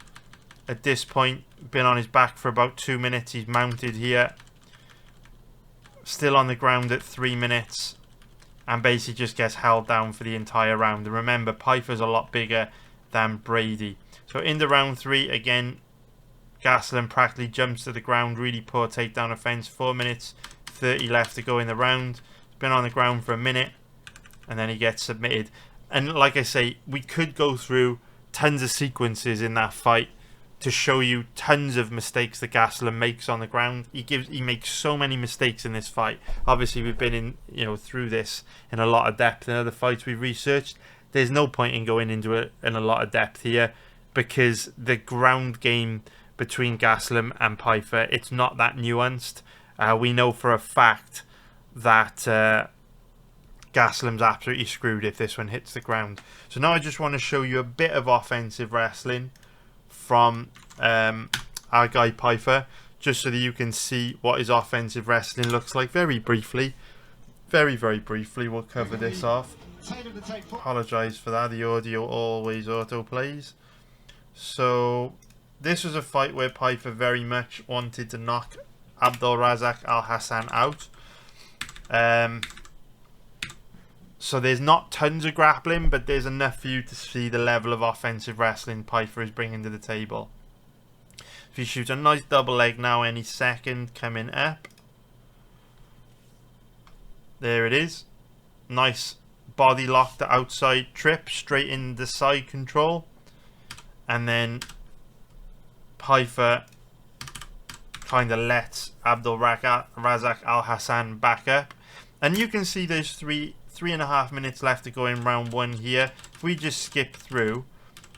At this point, been on his back for about 2 minutes. He's mounted here. Still on the ground at 3 minutes. And basically just gets held down for the entire round. And remember, Pyfer's a lot bigger than Brady. So into round 3, again, Gastelum practically jumps to the ground. Really poor takedown offense. 4 minutes 30 left to go in the round. He's been on the ground for a minute. And then he gets submitted. And like I say, we could go through tons of sequences in that fight to show you tons of mistakes that Gastelum makes on the ground. He makes so many mistakes in this fight. Obviously, we've been in through this in a lot of depth in other fights we've researched. There's no point in going into it in a lot of depth here because the ground game between Gastelum and Pyfer, it's not that nuanced. We know for a fact that Gastelum's absolutely screwed if this one hits the ground. So now I just want to show you a bit of offensive wrestling from our guy Pyfer, just so that you can see what his offensive wrestling looks like very briefly. Very briefly, we'll cover this off. Apologise for that, the audio always auto plays. So this was a fight where Pyfer very much wanted to knock Abdulrazak Alhassan out. So there's not tons of grappling, but there's enough for you to see the level of offensive wrestling Pyfer is bringing to the table. If he shoots a nice double leg now any second coming up. There it is. Nice body lock to outside trip, straight in the side control. And then Pyfer kind of lets Abdulrazak Alhassan back up. And you can see there's 3.5 minutes left to go in round 1 here. If we just skip through,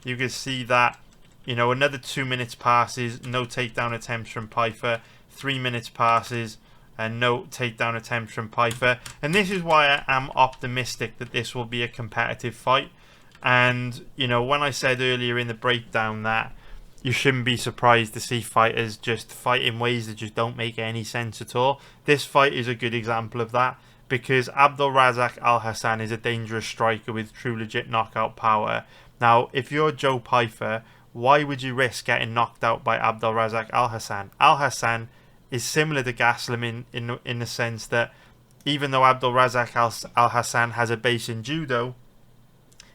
you can see that, another 2 minutes passes, no takedown attempts from Pyfer. 3 minutes passes, and no takedown attempts from Pyfer. And this is why I am optimistic that this will be a competitive fight. And, when I said earlier in the breakdown that you shouldn't be surprised to see fighters just fight in ways that just don't make any sense at all, this fight is a good example of that. Because Abdulrazak Alhassan is a dangerous striker with true legit knockout power. Now, if you're Joe Pyfer, why would you risk getting knocked out by Abdulrazak Alhassan? Alhassan is similar to Gastelum in the sense that even though Abdulrazak Alhassan has a base in judo,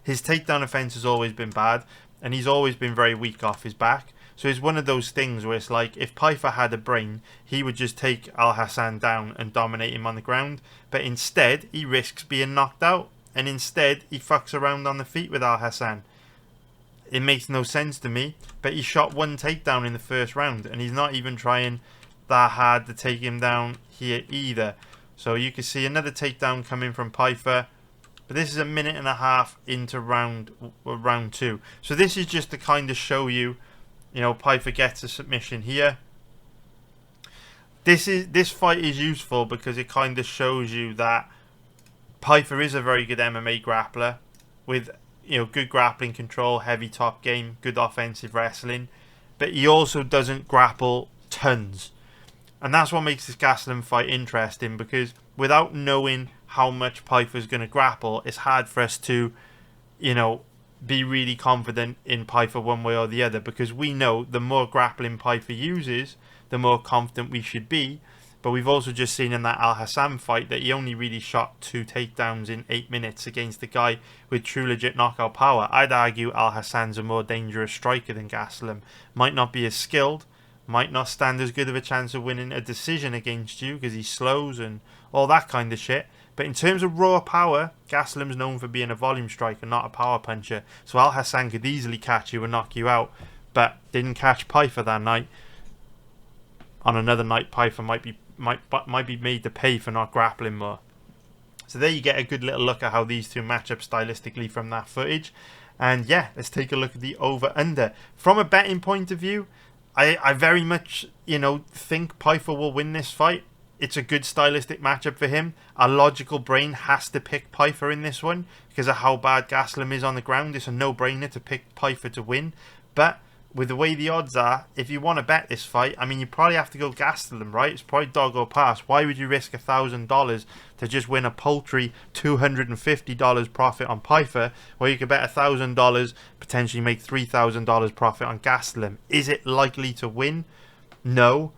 his takedown offense has always been bad, and he's always been very weak off his back. So it's one of those things where it's like, if Pyfer had a brain, he would just take Alhassan down and dominate him on the ground. But instead, he risks being knocked out. And instead, he fucks around on the feet with Alhassan. It makes no sense to me. But he shot 1 takedown in the first round. And he's not even trying that hard to take him down here either. So you can see another takedown coming from Pyfer. But this is a 1.5 minutes into round 2. So this is just to kind of show you, Pyfer gets a submission here. This fight is useful because it kind of shows you that Pyfer is a very good MMA grappler with good grappling control, heavy top game, good offensive wrestling, but he also doesn't grapple tons. And that's what makes this Gastelum fight interesting, because without knowing how much Pyfer's going to grapple, it's hard for us to, be really confident in Pyfer one way or the other, because we know the more grappling Pyfer uses, the more confident we should be. But we've also just seen in that Alhassan fight that he only really shot 2 takedowns in 8 minutes against a guy with true legit knockout power. I'd argue Alhassan's a more dangerous striker than Gastelum. Might not be as skilled, might not stand as good of a chance of winning a decision against you because he slows and all that kind of shit. But in terms of raw power, Gastelum's known for being a volume striker, not a power puncher. So Alhassan could easily catch you and knock you out, but didn't catch Pyfer that night. On another night, Pyfer might be made to pay for not grappling more. So there you get a good little look at how these two match up stylistically from that footage. And yeah, let's take a look at the over-under. From a betting point of view, I very much, think Pyfer will win this fight. it's a good stylistic matchup for him. Our logical brain has to pick Pyfer in this one because of how bad Gastelum is on the ground. It's a no-brainer to pick Pyfer to win. But with the way the odds are, if you want to bet this fight, I mean, you probably have to go Gastelum, right? It's probably dog or pass. Why would you risk $1,000 to just win a paltry $250 profit on Pyfer, where you could bet $1,000, potentially make $3,000 profit on Gastelum? Is it likely to win? No,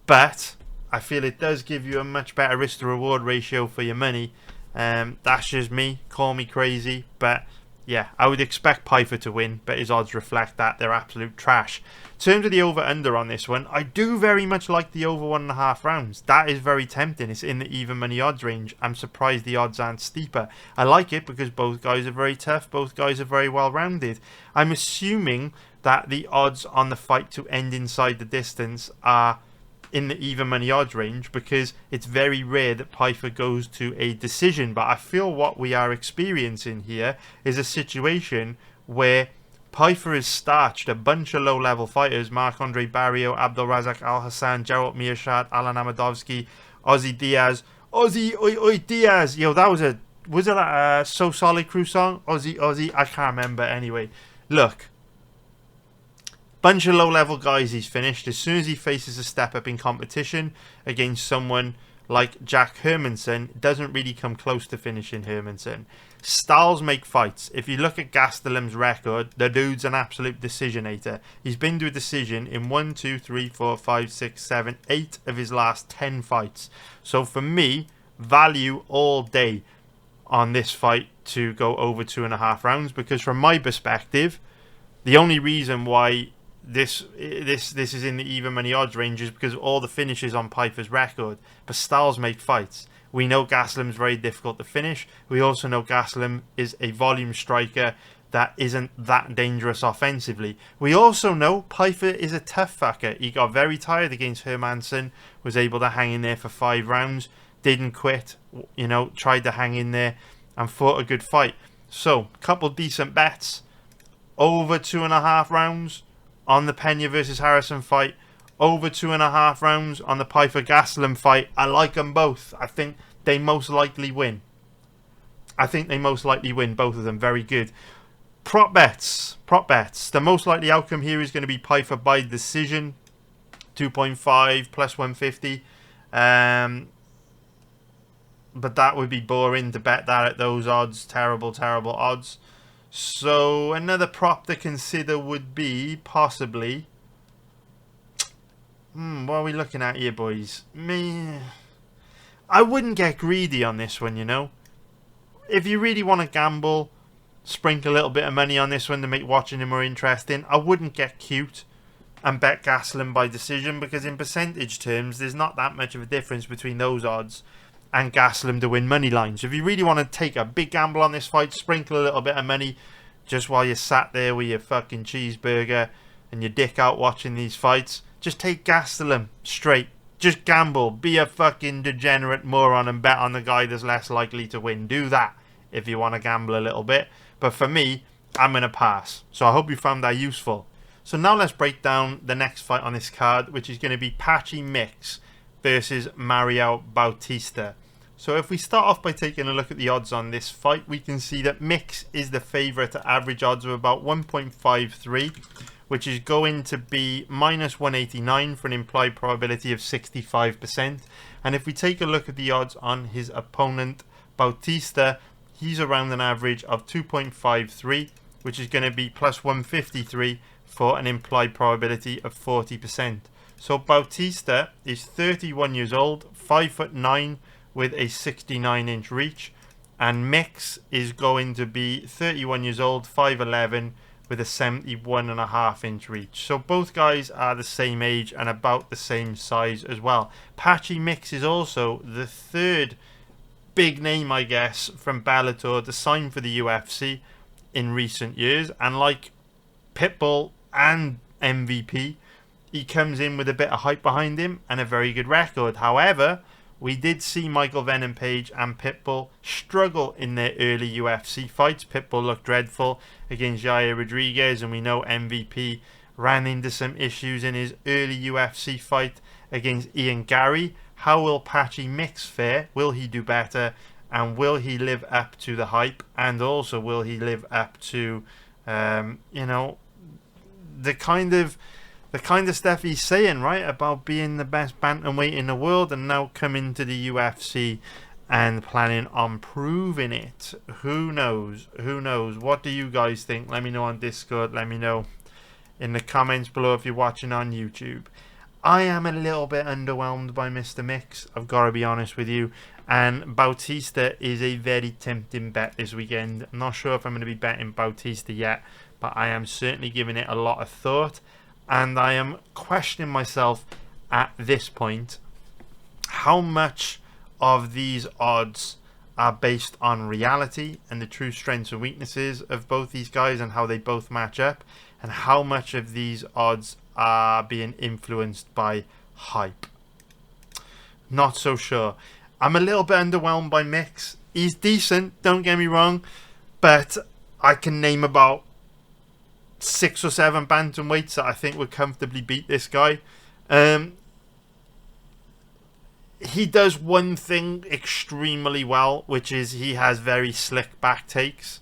but I feel it does give you a much better risk to reward ratio for your money. That's just me. Call me crazy, but yeah, I would expect Pyfer to win, but his odds reflect that. They're absolute trash. In terms of the over-under on this one, I do very much like the over 1.5 rounds. That is very tempting. It's in the even money odds range. I'm surprised the odds aren't steeper. I like it because both guys are very tough. Both guys are very well-rounded. I'm assuming that the odds on the fight to end inside the distance are in the even money odds range because it's very rare that Pyfer goes to a decision. But I feel what we are experiencing here is a situation where Pyfer has starched a bunch of low-level fighters: Marc-Andre Barrio, Abdulrazak Al-Hassan, Gerald Meerschaert, Alan Amadovsky, Ozzy Diaz. Ozzy, oi, oi, Diaz. Yo, that was it a So Solid Crew song? Ozzy, I can't remember. Anyway, look. Bunch of low-level guys he's finished. As soon as he faces a step up in competition against someone like Jack Hermanson, doesn't really come close to finishing Hermanson. Styles make fights. If you look at Gastelum's record, the dude's an absolute decisionator. He's been to a decision in 1, 2, 3, 4, 5, 6, 7, 8 of his last 10 fights. So for me, value all day on this fight to go over 2.5 rounds, because from my perspective, the only reason why this is in the even money odds range is because of all the finishes on Pyfer's record. But Styles make fights. We know Gastelum's very difficult to finish. We also know Gastelum is a volume striker that isn't that dangerous offensively. We also know Pyfer is a tough fucker. He got very tired against Hermanson, was able to hang in there for 5 rounds, didn't quit, you know, tried to hang in there and fought a good fight. So, couple decent bets. Over 2.5 rounds on the Pena versus Harrison fight, over 2.5 rounds on the Pyfer Gastelum fight. I like them both. I think they most likely win. Both of them. Very good. Prop bets. The most likely outcome here is going to be Pyfer by decision, 2.5 plus 150. But that would be boring to bet that at those odds. Terrible odds. So another prop to consider would be possibly, what are we looking at here, boys? I wouldn't get greedy on this one, you know. If you really want to gamble, sprinkle a little bit of money on this one to make watching it more interesting. I wouldn't get cute and bet Gastelum by decision, because in percentage terms, there's not that much of a difference between those odds and Gastelum to win money lines. So if you really want to take a big gamble on this fight, sprinkle a little bit of money just while you're sat there with your fucking cheeseburger and your dick out watching these fights. Just take Gastelum straight. Just gamble. Be a fucking degenerate moron and bet on the guy that's less likely to win. Do that if you want to gamble a little bit. But for me, I'm going to pass. So I hope you found that useful. So now let's break down the next fight on this card, which is going to be Patchy Mix versus Mario Bautista. So if we start off by taking a look at the odds on this fight, we can see that Mix is the favourite at average odds of about 1.53, which is going to be minus 189 for an implied probability of 65%. And if we take a look at the odds on his opponent, Bautista, he's around an average of 2.53, which is going to be plus 153 for an implied probability of 40%. So Bautista is 31 years old, 5'9", with a 69-inch reach, and Mix is going to be 31 years old, 5'11", with a 71.5-inch reach. So both guys are the same age and about the same size as well. Patchy Mix is also the third big name, I guess, from Bellator to sign for the UFC in recent years, and like Pitbull and MVP, he comes in with a bit of hype behind him and a very good record. However, we did see Michael Venom Page and Pitbull struggle in their early UFC fights. Pitbull looked dreadful against Yair Rodriguez, and we know MVP ran into some issues in his early UFC fight against Ian Gary. How will Patchy Mix fare? Will he do better? And will he live up to the hype? And also, will he live up to, you know, the kind of stuff he's saying, right, about being the best bantamweight in the world, and now coming to the UFC and planning on proving it. Who knows? Who knows? What do you guys think? Let me know on Discord. Let me know in the comments below if you're watching on YouTube. I am a little bit underwhelmed by Mr. Mix, I've got to be honest with you. And Bautista is a very tempting bet this weekend. I'm not sure if I'm going to be betting Bautista yet, but I am certainly giving it a lot of thought. And I am questioning myself at this point how much of these odds are based on reality and the true strengths and weaknesses of both these guys and how they both match up, and how much of these odds are being influenced by hype. Not so sure. I'm a little bit underwhelmed by Mix. He's decent, don't get me wrong, but I can name about 6 or 7 bantamweights that I think would comfortably beat this guy. He does one thing extremely well, which is he has very slick back takes.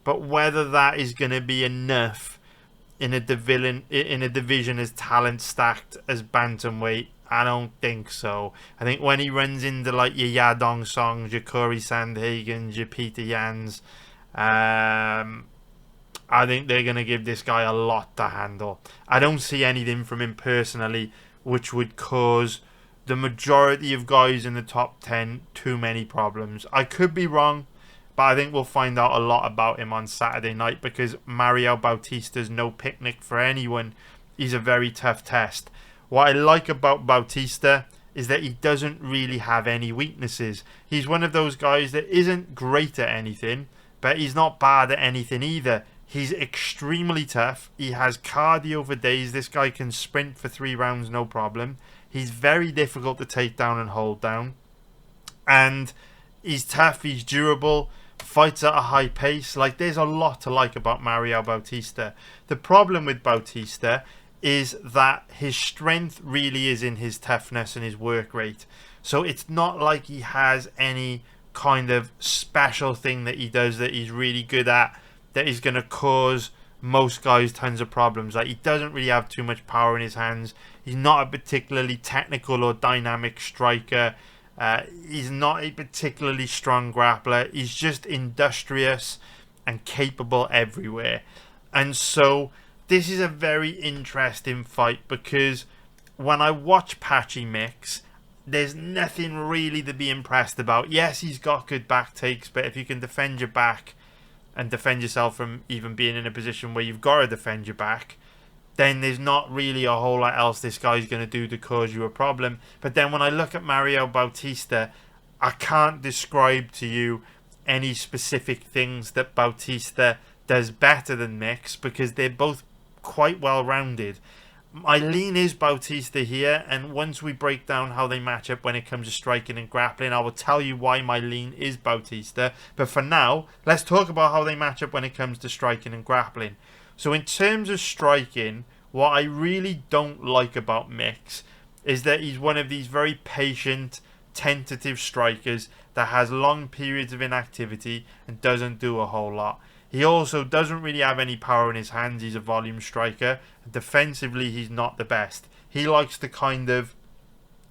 But whether that is going to be enough in a division as talent stacked as bantamweight, I don't think so. I think when he runs into like your Yadong Songs, your Corey Sandhagens, your Peter Yans, I think they're going to give this guy a lot to handle. I don't see anything from him personally which would cause the majority of guys in the top 10 too many problems. I could be wrong, but I think we'll find out a lot about him on Saturday night, because Mario Bautista's no picnic for anyone. He's a very tough test. What I like about Bautista is that he doesn't really have any weaknesses. He's one of those guys that isn't great at anything, but he's not bad at anything either. He's extremely tough. He has cardio for days. This guy can sprint for 3 rounds, no problem. He's very difficult to take down and hold down. And he's tough, he's durable, fights at a high pace. Like, there's a lot to like about Mario Bautista. The problem with Bautista is that his strength really is in his toughness and his work rate. So it's not like he has any kind of special thing that he does that he's really good at that is going to cause most guys tons of problems. Like, he doesn't really have too much power in his hands. He's not a particularly technical or dynamic striker. He's not a particularly strong grappler. He's just industrious and capable everywhere. And so this is a very interesting fight, because when I watch Patchy Mix, there's nothing really to be impressed about. Yes, he's got good back takes, but if you can defend your back and defend yourself from even being in a position where you've got to defend your back, then there's not really a whole lot else this guy's going to do to cause you a problem. But then when I look at Mario Bautista, I can't describe to you any specific things that Bautista does better than Mix, because they're both quite well rounded. My lean is Bautista here, and once we break down how they match up when it comes to striking and grappling, I will tell you why my lean is Bautista. But for now, let's talk about how they match up when it comes to striking and grappling. So in terms of striking, what I really don't like about Mix is that he's one of these very patient, tentative strikers that has long periods of inactivity and doesn't do a whole lot. He also doesn't really have any power in his hands. He's a volume striker. Defensively, he's not the best. He likes to kind of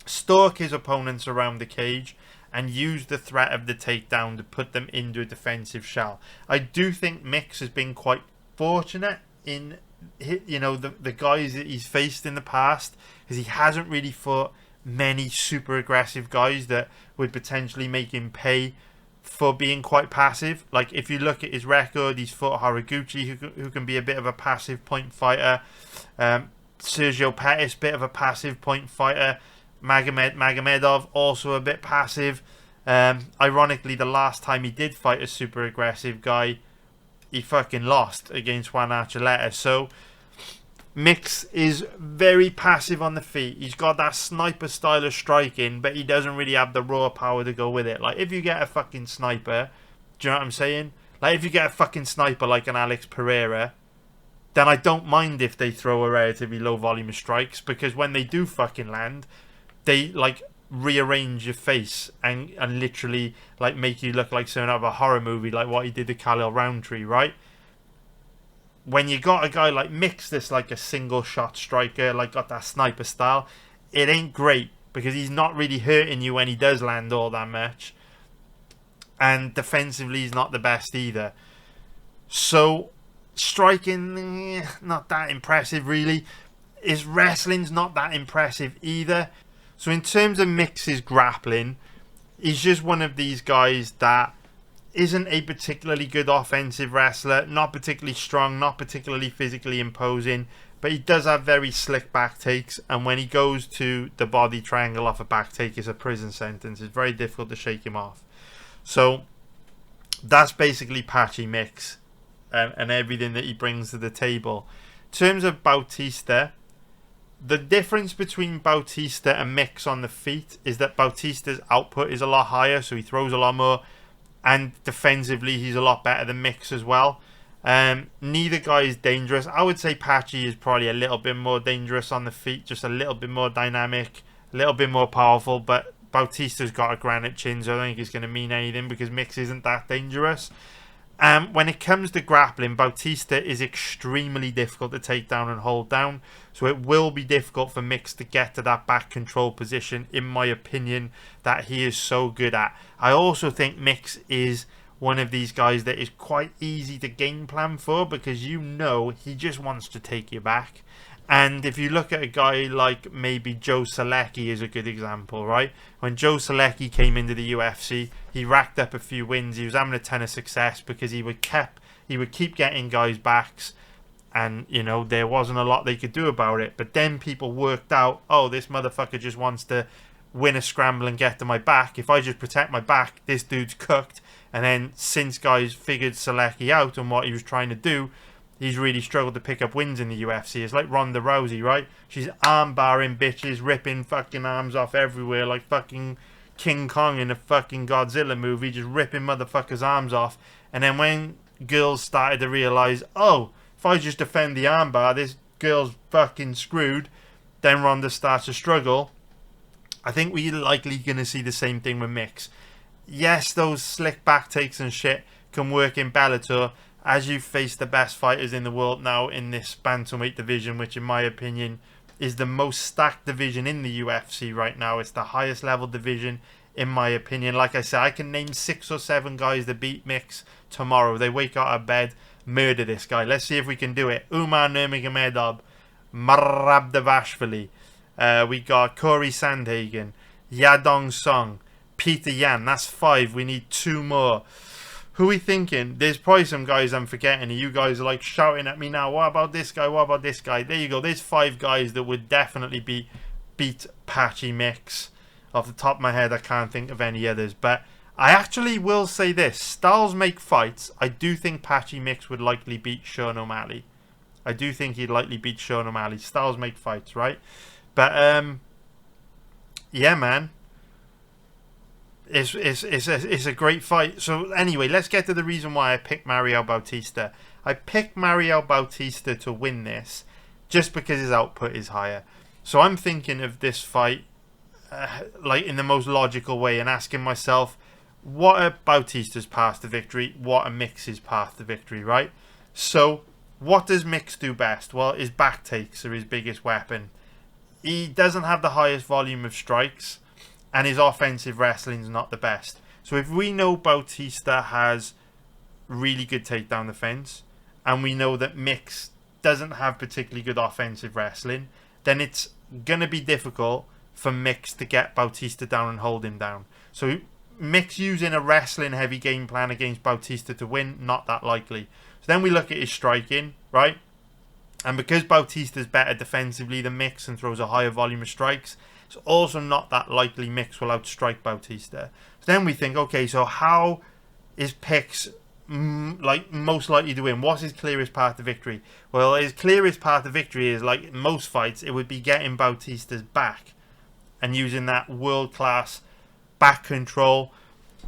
stalk his opponents around the cage and use the threat of the takedown to put them into a defensive shell. I do think Mix has been quite fortunate in, you know, the guys that he's faced in the past, because he hasn't really fought many super aggressive guys that would potentially make him pay for being quite passive. Like, if you look at his record, he's fought Horiguchi, who can be a bit of a passive point fighter. Sergio Pettis, bit of a passive point fighter. Magomedov, also a bit passive. Ironically, the last time he did fight a super aggressive guy, he fucking lost against Juan Archuleta. So Mix is very passive on the feet. He's got that sniper style of striking, but he doesn't really have the raw power to go with it. Like, if you get a fucking sniper, do you know what I'm saying? Like, if you get a fucking sniper like an Alex Pereira, then I don't mind if they throw a relatively low volume of strikes, because when they do fucking land, they, like, rearrange your face and literally like make you look like something out of a horror movie, like what he did to Khalil Roundtree, right? When you got a guy like Mix, this like a single shot striker, like got that sniper style, it ain't great because he's not really hurting you when he does land all that much, and defensively he's not the best either. So striking, not that impressive really. His wrestling's not that impressive either. So in terms of Mix's grappling, he's just one of these guys that isn't a particularly good offensive wrestler, not particularly strong, not particularly physically imposing, but he does have very slick back takes, and when he goes to the body triangle off a back take, it's a prison sentence. It's very difficult to shake him off. So that's basically Patchy Mix and everything that he brings to the table. In terms of Bautista, the difference between Bautista and Mix on the feet is that Bautista's output is a lot higher, so he throws a lot more, and defensively he's a lot better than Mix as well. Neither guy is dangerous. I would say Patchy is probably a little bit more dangerous on the feet, just a little bit more dynamic, a little bit more powerful, but Bautista's got a granite chin, so I don't think it's going to mean anything because Mix isn't that dangerous. When it comes to grappling, Bautista is extremely difficult to take down and hold down, so it will be difficult for Mix to get to that back control position, in my opinion, that he is so good at. I also think Mix is one of these guys that is quite easy to game plan for because you know he just wants to take you back. And if you look at a guy like maybe Joe Selecki is a good example, right? When Joe Selecki came into the UFC, he racked up a few wins. He was having a ton of success because he would keep getting guys backs, and you know there wasn't a lot they could do about it. But then people worked out, oh, this motherfucker just wants to win a scramble and get to my back. If I just protect my back, this dude's cooked. And then since guys figured Selecki out and what he was trying to do, he's really struggled to pick up wins in the UFC. It's like Ronda Rousey, right? She's arm barring bitches, ripping fucking arms off everywhere like fucking King Kong in a fucking Godzilla movie, just ripping motherfuckers' arms off. And then when girls started to realise, oh, if I just defend the armbar, this girl's fucking screwed, then Ronda starts to struggle. I think we're likely going to see the same thing with Mix. Yes, those slick back takes and shit can work in Bellator, as you face the best fighters in the world now in this bantamweight division, which in my opinion is the most stacked division in the UFC right now. It's the highest level division in my opinion. Like I said, I can name 6 or 7 guys that beat Mix tomorrow. They wake out of bed, murder this guy. Let's see if we can do it. Umar Nurmagomedov, Merab Dvalishvili, we got Corey Sandhagen, Yadong Song, Peter Yan. That's 5. We need 2 more. Who are we thinking? There's probably some guys I'm forgetting. You guys are like shouting at me now. What about this guy? What about this guy? There you go. There's 5 guys that would definitely beat Patchy Mix. Off the top of my head, I can't think of any others. But I actually will say this. Styles make fights. I do think Patchy Mix would likely beat Sean O'Malley. I do think he'd likely beat Sean O'Malley. Styles make fights, right? But, yeah, man. It's a great fight. So anyway, let's get to the reason why I picked Mario Bautista. I picked Mario Bautista to win this just because his output is higher. So I'm thinking of this fight like in the most logical way and asking myself, what are Bautista's path to victory? What are Mix's path to victory, right? So what does Mix do best? Well, his back takes are his biggest weapon. He doesn't have the highest volume of strikes, and his offensive wrestling is not the best. So if we know Bautista has really good takedown defense, and we know that Mix doesn't have particularly good offensive wrestling, then it's going to be difficult for Mix to get Bautista down and hold him down. So Mix using a wrestling heavy game plan against Bautista to win, not that likely. So then we look at his striking, right? And because Bautista's better defensively than Mix and throws a higher volume of strikes, it's also not that likely Mix will outstrike Bautista. So then we think, okay, so how is Pix like most likely to win? What's his clearest path to victory? Well, his clearest path to victory is, like in most fights, it would be getting Bautista's back and using that world-class back control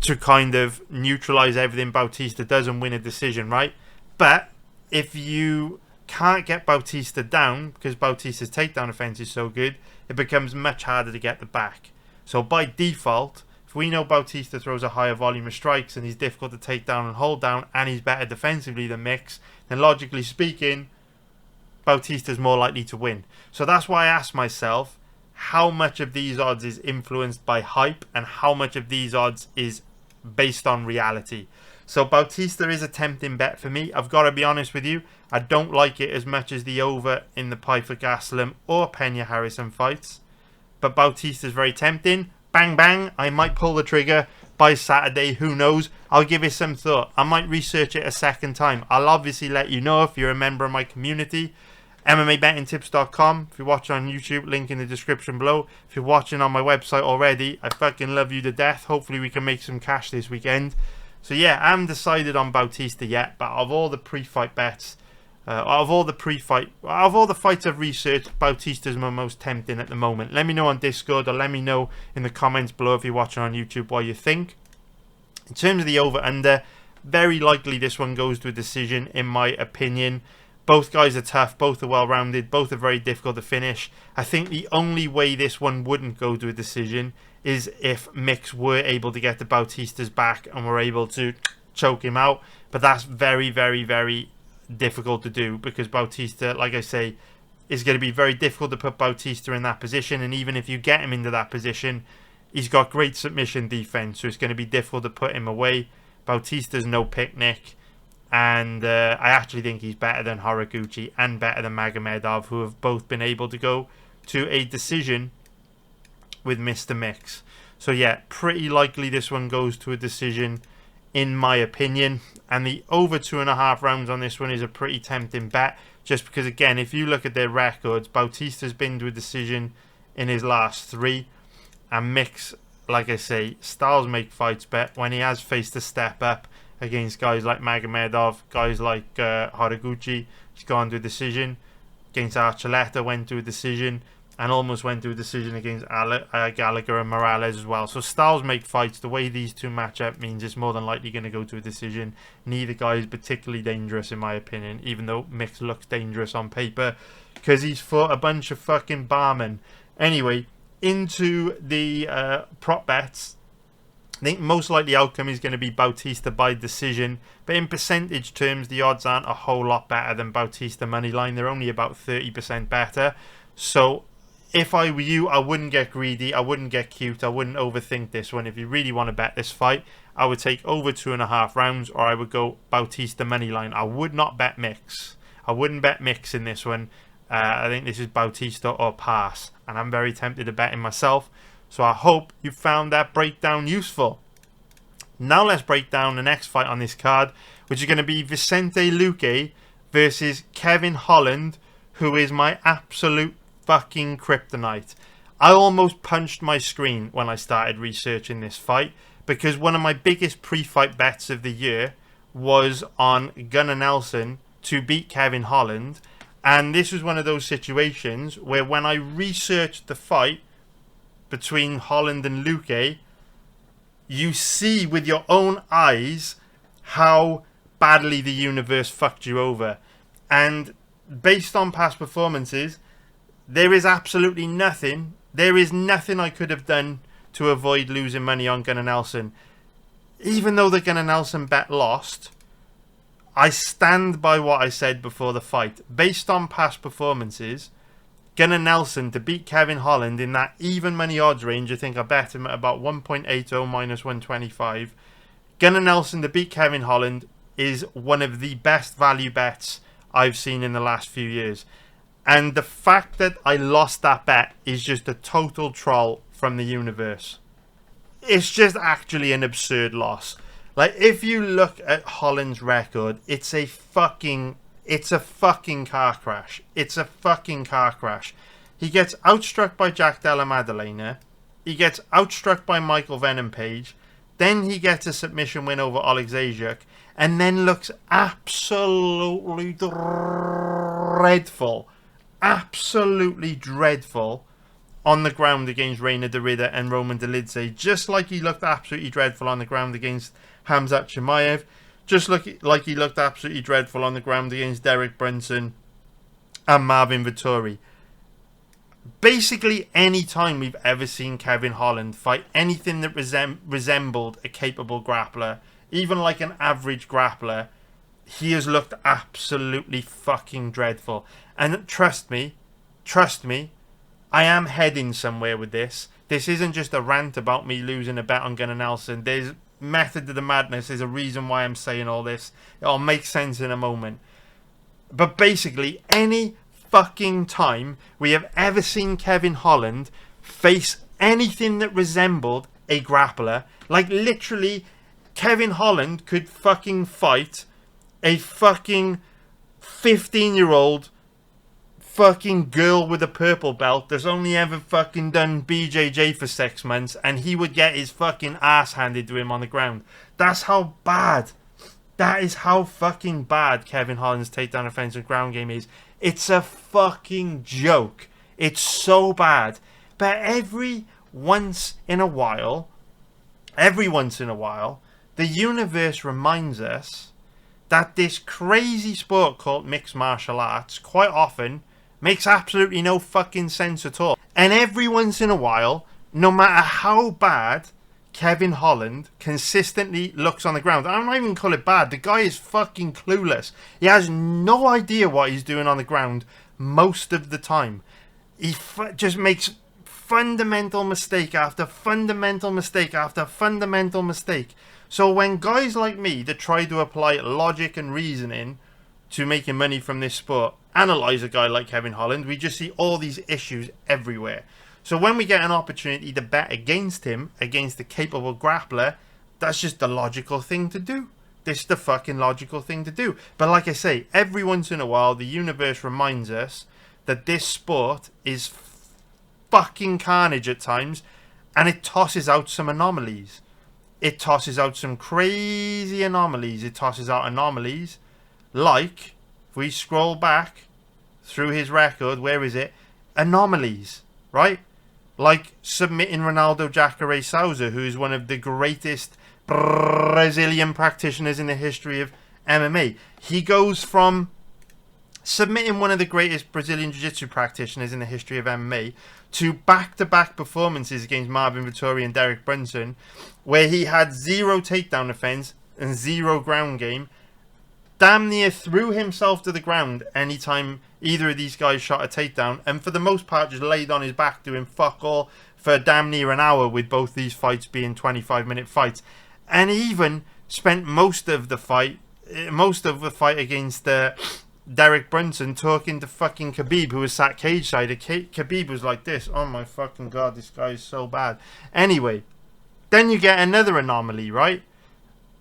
to kind of neutralize everything Bautista does and win a decision, right? But if you can't get Bautista down because Bautista's takedown offense is so good, it becomes much harder to get the back. So by default, if we know Bautista throws a higher volume of strikes and he's difficult to take down and hold down, and he's better defensively than Mix, then logically speaking, Bautista's more likely to win. So that's why I asked myself, how much of these odds is influenced by hype and how much of these odds is based on reality. So Bautista is a tempting bet for me. I've got to be honest with you, I don't like it as much as the over in the Pyfer Gastelum or Pena Harrison fights, but Bautista is very tempting. Bang bang, I might pull the trigger by Saturday, who knows. I'll give it some thought. I might research it a second time. I'll obviously let you know if you're a member of my community. MMABettingTips.com. If you're watching on YouTube, link in the description below. If you're watching on my website already, I fucking love you to death. Hopefully we can make some cash this weekend. So yeah, I haven't decided on Bautista yet, but of all the pre-fight bets, of all the fights I've researched, Bautista's my most tempting at the moment. Let me know on Discord or let me know in the comments below if you're watching on YouTube what you think. In terms of the over-under, very likely this one goes to a decision in my opinion. Both guys are tough, both are well-rounded, both are very difficult to finish. I think the only way this one wouldn't go to a decision is if Mix were able to get the Bautista's back and were able to choke him out. But that's very, very, very difficult to do because Bautista, like I say, is going to be very difficult to put Bautista in that position. And even if you get him into that position, he's got great submission defense, so it's going to be difficult to put him away. Bautista's no picnic. And I actually think he's better than Horiguchi and better than Magomedov, who have both been able to go to a decision with Mr. Mix. So yeah, pretty likely this one goes to a decision in my opinion. And the over 2.5 rounds on this one is a pretty tempting bet. Just because, again, if you look at their records, Bautista's been to a decision in his last 3. And Mix, like I say, styles make fights bet. When he has faced a step up against guys like Magomedov, guys like Horiguchi, he's gone to a decision. Against Archuleta, went to a decision, and almost went to a decision against Gallagher and Morales as well. So styles make fights. The way these two match up means it's more than likely going to go to a decision. Neither guy is particularly dangerous in my opinion, even though Mix looks dangerous on paper because he's fought a bunch of fucking barmen. Anyway, into the prop bets. I think most likely outcome is going to be Bautista by decision, but in percentage terms the odds aren't a whole lot better than Bautista moneyline. They're only about 30% better. So if I were you, I wouldn't get greedy, I wouldn't get cute, I wouldn't overthink this one. If you really want to bet this fight, I would take over 2.5 rounds, or I would go Bautista moneyline. I would not bet Mix. I wouldn't bet Mix in this one. I think this is Bautista or pass, and I'm very tempted to bet him myself. So I hope you found that breakdown useful. Now let's break down the next fight on this card, which is going to be Vicente Luque versus Kevin Holland, who is my absolute fucking kryptonite. I almost punched my screen when I started researching this fight because one of my biggest pre-fight bets of the year was on Gunnar Nelson to beat Kevin Holland. And this was one of those situations where when I researched the fight between Holland and Luque, you see with your own eyes how badly the universe fucked you over. And based on past performances, there is absolutely nothing. There is nothing I could have done to avoid losing money on Gunnar Nelson. Even though the Gunnar Nelson bet lost, I stand by what I said before the fight. Based on past performances, Gunnar Nelson to beat Kevin Holland in that even money odds range, I think I bet him at about 1.80 minus 125. Gunnar Nelson to beat Kevin Holland is one of the best value bets I've seen in the last few years. And the fact that I lost that bet is just a total troll from the universe. It's just actually an absurd loss. Like, if you look at Holland's record, it's a fucking car crash. It's a fucking car crash. He gets outstruck by Jack Della Maddalena. He gets outstruck by Michael Venom Page. Then he gets a submission win over Oleg Zajic. And then looks absolutely dreadful. Absolutely dreadful on the ground against Reina Derrida and Roman Dolidze. Just like he looked absolutely dreadful on the ground against Khamzat Chimaev. Just like he looked absolutely dreadful on the ground against Derek Brunson and Marvin Vettori. Basically, any time we've ever seen Kevin Holland fight anything that resembled a capable grappler, even like an average grappler, he has looked absolutely fucking dreadful. And trust me, I am heading somewhere with this. This isn't just a rant about me losing a bet on Gunnar Nelson. There's method to the madness. There's a reason why I'm saying all this. It'll make sense in a moment. But basically, any fucking time we have ever seen Kevin Holland face anything that resembled a grappler, like literally Kevin Holland could fucking fight a fucking 15-year-old fucking girl with a purple belt that's only ever fucking done BJJ for 6 months, and he would get his fucking ass handed to him on the ground. That's how bad. That is how fucking bad Kevin Holland's takedown offensive ground game is. It's a fucking joke. It's so bad. But every once in a while, the universe reminds us that this crazy sport called mixed martial arts quite often makes absolutely no fucking sense at all. And every once in a while, no matter how bad Kevin Holland consistently looks on the ground, I'm not even call it bad, the guy is fucking clueless. He has no idea what he's doing on the ground most of the time. He just makes fundamental mistake after fundamental mistake after fundamental mistake. So when guys like me that try to apply logic and reasoning to making money from this sport analyze a guy like Kevin Holland, we just see all these issues everywhere. So when we get an opportunity to bet against him, against a capable grappler, that's just the logical thing to do. This is the fucking logical thing to do. But like I say, every once in a while, the universe reminds us that this sport is fucking carnage at times, and it tosses out some anomalies. It tosses out some crazy anomalies. It tosses out anomalies like, if we scroll back through his record, where is it? Anomalies, right? Like submitting Ronaldo Jacare Souza, who is one of the greatest Brazilian practitioners in the history of MMA. He goes from submitting one of the greatest Brazilian Jiu-Jitsu practitioners in the history of MMA to back-to-back performances against Marvin Vettori and Derek Brunson, where he had 0 takedown offense and 0 ground game, damn near threw himself to the ground anytime either of these guys shot a takedown, and for the most part just laid on his back doing fuck all for damn near an hour, with both these fights being 25-minute fights. And he even spent most of the fight against Derek Brunson talking to fucking Khabib, who was sat cage side. Khabib was like this, oh my fucking god, this guy is so bad. Anyway, then you get another anomaly, right?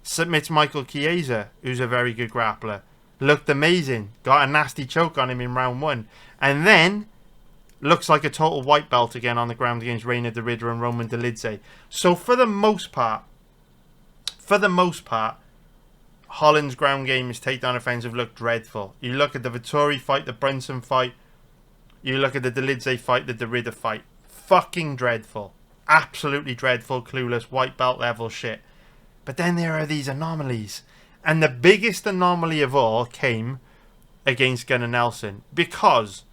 Submits Michael Chiesa, who's a very good grappler. Looked amazing. Got a nasty choke on him in round 1. And then looks like a total white belt again on the ground against Reina de Ridder and Roman Dolidze. So for the most part, Holland's ground game, his takedown offensive looked dreadful. You look at the Vettori fight, the Brunson fight. You look at the Dolidze fight, the de Ridder fight. Fucking dreadful. Absolutely dreadful, clueless, white belt level shit. But then there are these anomalies. And the biggest anomaly of all came against Gunnar Nelson. Because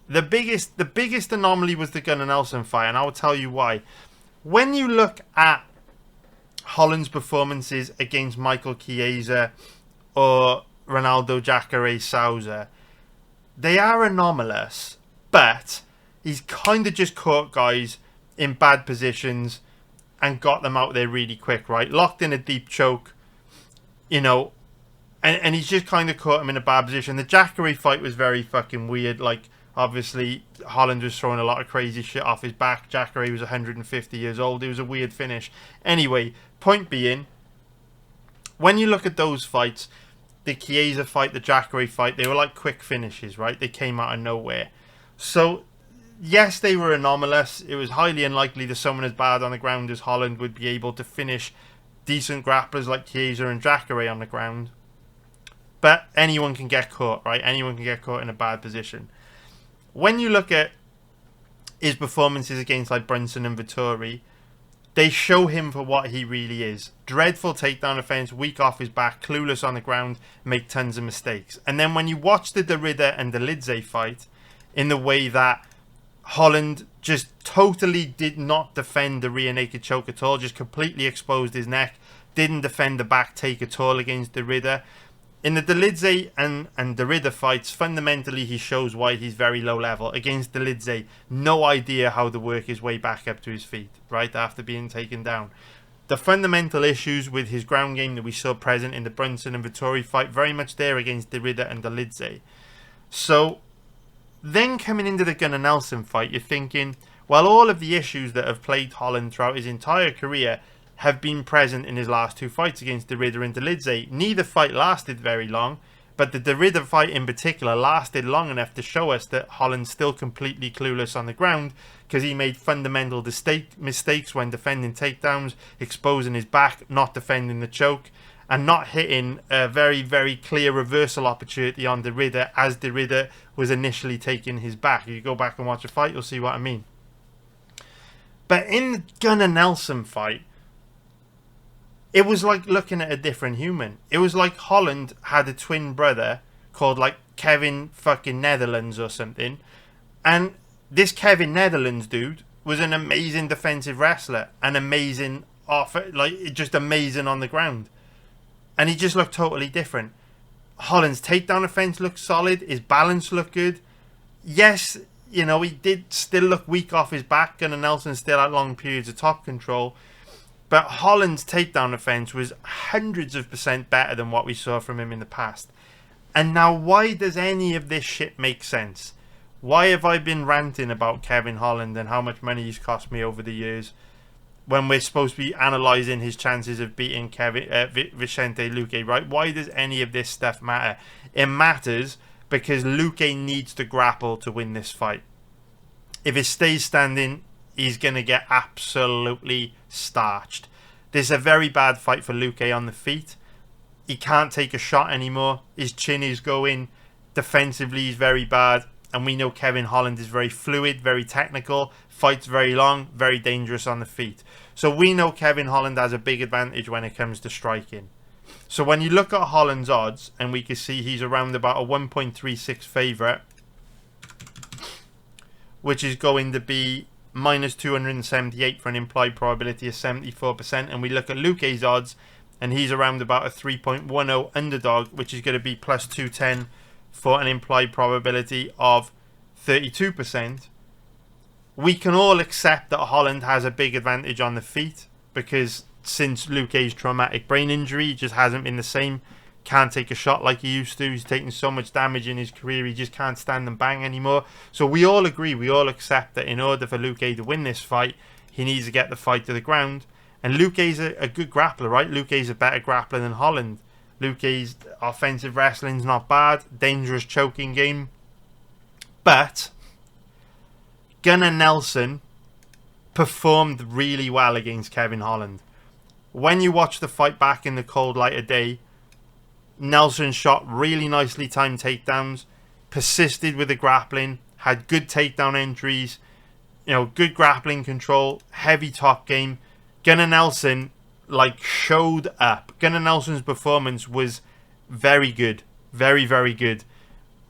the biggest anomaly was the Gunnar Nelson fight. And I will tell you why. When you look at Holland's performances against Michael Chiesa or Ronaldo Jacare Souza, they are anomalous. But he's kind of just caught guys in bad positions and got them out there really quick, right? Locked in a deep choke, you know, and he's just kind of caught him in a bad position. The Jacare fight was very fucking weird. Like, obviously, Holland was throwing a lot of crazy shit off his back. Jacare was 150 years old. It was a weird finish. Anyway, point being, when you look at those fights, the Chiesa fight, the Jacare fight, they were like quick finishes, right? They came out of nowhere. So yes, they were anomalous. It was highly unlikely that someone as bad on the ground as Holland would be able to finish decent grapplers like Chiesa and Jacare on the ground. But anyone can get caught, right? Anyone can get caught in a bad position. When you look at his performances against like Brunson and Vettori, they show him for what he really is. Dreadful takedown offense, weak off his back, clueless on the ground, make tons of mistakes. And then when you watch the de Ridder and the Dolidze fight, in the way that Holland just totally did not defend the rear naked choke at all, just completely exposed his neck, didn't defend the back take at all against the Ridder. In the Dvalishvili and the Ridder fights, fundamentally he shows why he's very low level. Against Dvalishvili, no idea how to work his way back up to his feet, right, after being taken down. The fundamental issues with his ground game that we saw present in the Brunson and Vettori fight, very much there against the Ridder and Dvalishvili. So then coming into the Gunnar Nelson fight, you're thinking, well, all of the issues that have plagued Holland throughout his entire career have been present in his last two fights against the Ridder and Dvalishvili. Neither fight lasted very long, but the Ridder fight in particular lasted long enough to show us that Holland's still completely clueless on the ground, because he made fundamental mistakes when defending takedowns, exposing his back, not defending the choke, and not hitting a very, very clear reversal opportunity on the Ridder as the Ridder was initially taking his back. If you go back and watch a fight, you'll see what I mean. But in the Gunnar Nelson fight, it was like looking at a different human. It was like Holland had a twin brother called like Kevin fucking Netherlands or something. And this Kevin Netherlands dude was an amazing defensive wrestler, an amazing just amazing on the ground. And he just looked totally different. Holland's takedown offense looked solid. His balance looked good. Yes, you know, he did still look weak off his back. Gunnar Nelson still had long periods of top control. But Holland's takedown offense was hundreds of % better than what we saw from him in the past. And now, why does any of this shit make sense? Why have I been ranting about Kevin Holland and how much money he's cost me over the years, when we're supposed to be analysing his chances of beating Vicente Luque, right? Why does any of this stuff matter? It matters because Luque needs to grapple to win this fight. If he stays standing, he's going to get absolutely starched. This is a very bad fight for Luque on the feet. He can't take a shot anymore. His chin is going. Defensively, he's very bad. And we know Kevin Holland is very fluid, very technical, fights very long, very dangerous on the feet. So we know Kevin Holland has a big advantage when it comes to striking. So when you look at Holland's odds, and we can see he's around about a 1.36 favourite, which is going to be minus 278 for an implied probability of 74%. And we look at Luque's odds, and he's around about a 3.10 underdog, which is going to be plus 210 for an implied probability of 32%. We can all accept that Holland has a big advantage on the feet, because since Luque's traumatic brain injury, he just hasn't been the same. Can't take a shot like he used to. He's taken so much damage in his career, he just can't stand and bang anymore. So we all agree, we all accept that in order for Luque to win this fight, he needs to get the fight to the ground. And Luque's a good grappler, right? Luque's a better grappler than Holland. Luque's offensive wrestling's not bad. Dangerous choking game. But Gunnar Nelson performed really well against Kevin Holland. When you watch the fight back in the cold light of day, Nelson shot really nicely timed takedowns, persisted with the grappling, had good takedown entries, good grappling control, heavy top game. Gunnar Nelson showed up. Gunnar Nelson's performance was very good. Very, very good.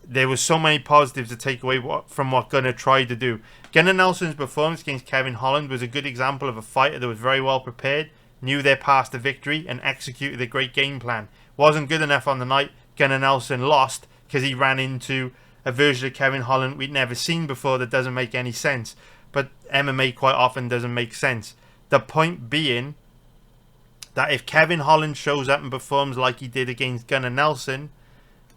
There was so many positives to take away from what Gunnar tried to do. Gunnar Nelson's performance against Kevin Holland was a good example of a fighter that was very well prepared, knew their path to victory, and executed a great game plan. Wasn't good enough on the night. Gunnar Nelson lost because he ran into a version of Kevin Holland we'd never seen before that doesn't make any sense. But MMA quite often doesn't make sense. The point being that if Kevin Holland shows up and performs like he did against Gunnar Nelson,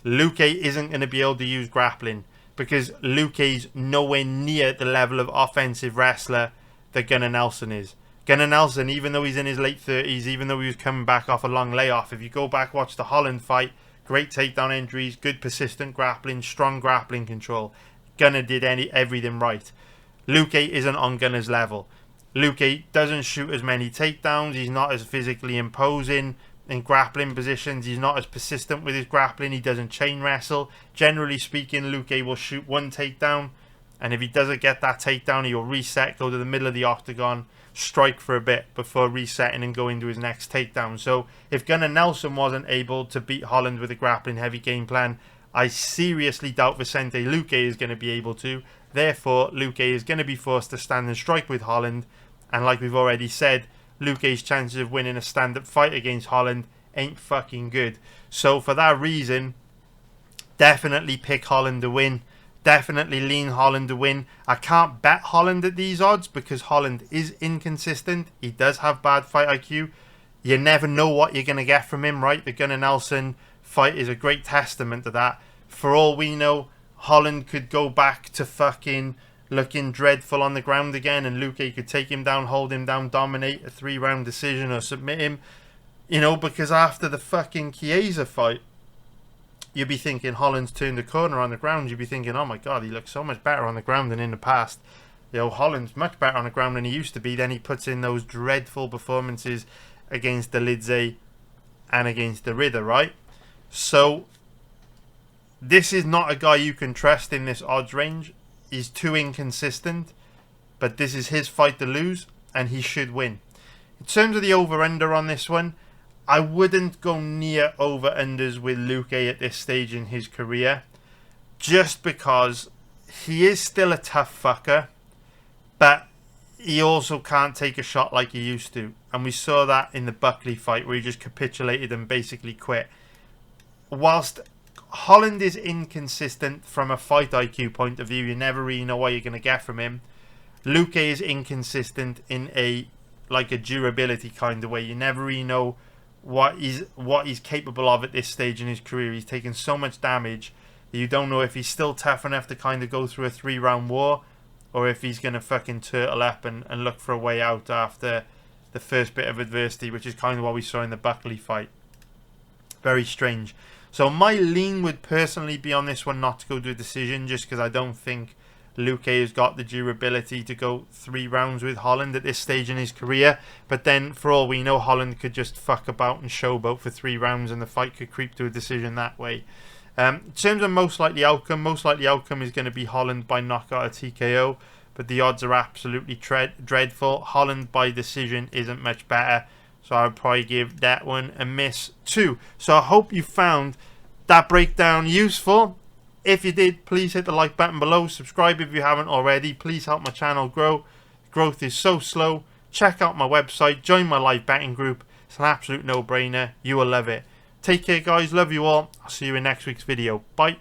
Luque isn't going to be able to use grappling, because Luque's nowhere near the level of offensive wrestler that Gunnar Nelson is. Gunnar Nelson, even though he's in his late 30s, even though he was coming back off a long layoff, if you go back, watch the Holland fight, great takedown entries, good persistent grappling, strong grappling control. Gunnar did everything right. Luque isn't on Gunnar's level. Luque doesn't shoot as many takedowns. He's not as physically imposing in grappling positions. He's not as persistent with his grappling. He doesn't chain wrestle. Generally speaking, Luque will shoot one takedown, and if he doesn't get that takedown, he'll reset, go to the middle of the octagon, strike for a bit before resetting and going to his next takedown. So if Gunnar Nelson wasn't able to beat Holland with a grappling heavy game plan, I seriously doubt Vicente Luque is going to be able to. Therefore, Luque is going to be forced to stand and strike with Holland. And like we've already said, Luque's chances of winning a stand-up fight against Holland ain't fucking good. So for that reason, definitely pick Holland to win. Definitely lean Holland to win. I can't bet Holland at these odds because Holland is inconsistent. He does have bad fight IQ. You never know what you're going to get from him, right? The Gunnar Nelson fight is a great testament to that. For all we know, Holland could go back to fucking looking dreadful on the ground again, and Luque could take him down, hold him down, dominate a 3-round decision or submit him. You know, because after the fucking Chiesa fight, you'd be thinking Holland's turned the corner on the ground. You'd be thinking, oh my God, he looks so much better on the ground than in the past. You know, Holland's much better on the ground than he used to be. Then he puts in those dreadful performances against the Lidze and against the Ridder, right? So, this is not a guy you can trust in this odds range. He's too inconsistent, but this is his fight to lose, and he should win. In terms of the over-under on this one, I wouldn't go near over-unders with Luque at this stage in his career, just because he is still a tough fucker, but he also can't take a shot like he used to. And we saw that in the Buckley fight where he just capitulated and basically quit. Whilst Holland is inconsistent from a fight IQ point of view, you never really know what you're going to get from him. Luque is inconsistent in a durability kind of way. You never really know what he's capable of at this stage in his career. He's taken so much damage that you don't know if he's still tough enough to kind of go through a 3-round war, or if he's going to fucking turtle up and look for a way out after the first bit of adversity, which is kind of what we saw in the Buckley fight. Very strange. So my lean would personally be on this one not to go to a decision, just because I don't think Luque has got the durability to go 3 rounds with Holland at this stage in his career. But then, for all we know, Holland could just fuck about and showboat for 3 rounds and the fight could creep to a decision that way. In terms of most likely outcome is going to be Holland by knockout or TKO, but the odds are absolutely dreadful. Holland by decision isn't much better, so I would probably give that one a miss too. So I hope you found that breakdown useful. If you did, please hit the like button below. Subscribe if you haven't already. Please help my channel grow. Growth is so slow. Check out my website. Join my live betting group. It's an absolute no-brainer. You will love it. Take care, guys. Love you all. I'll see you in next week's video. Bye.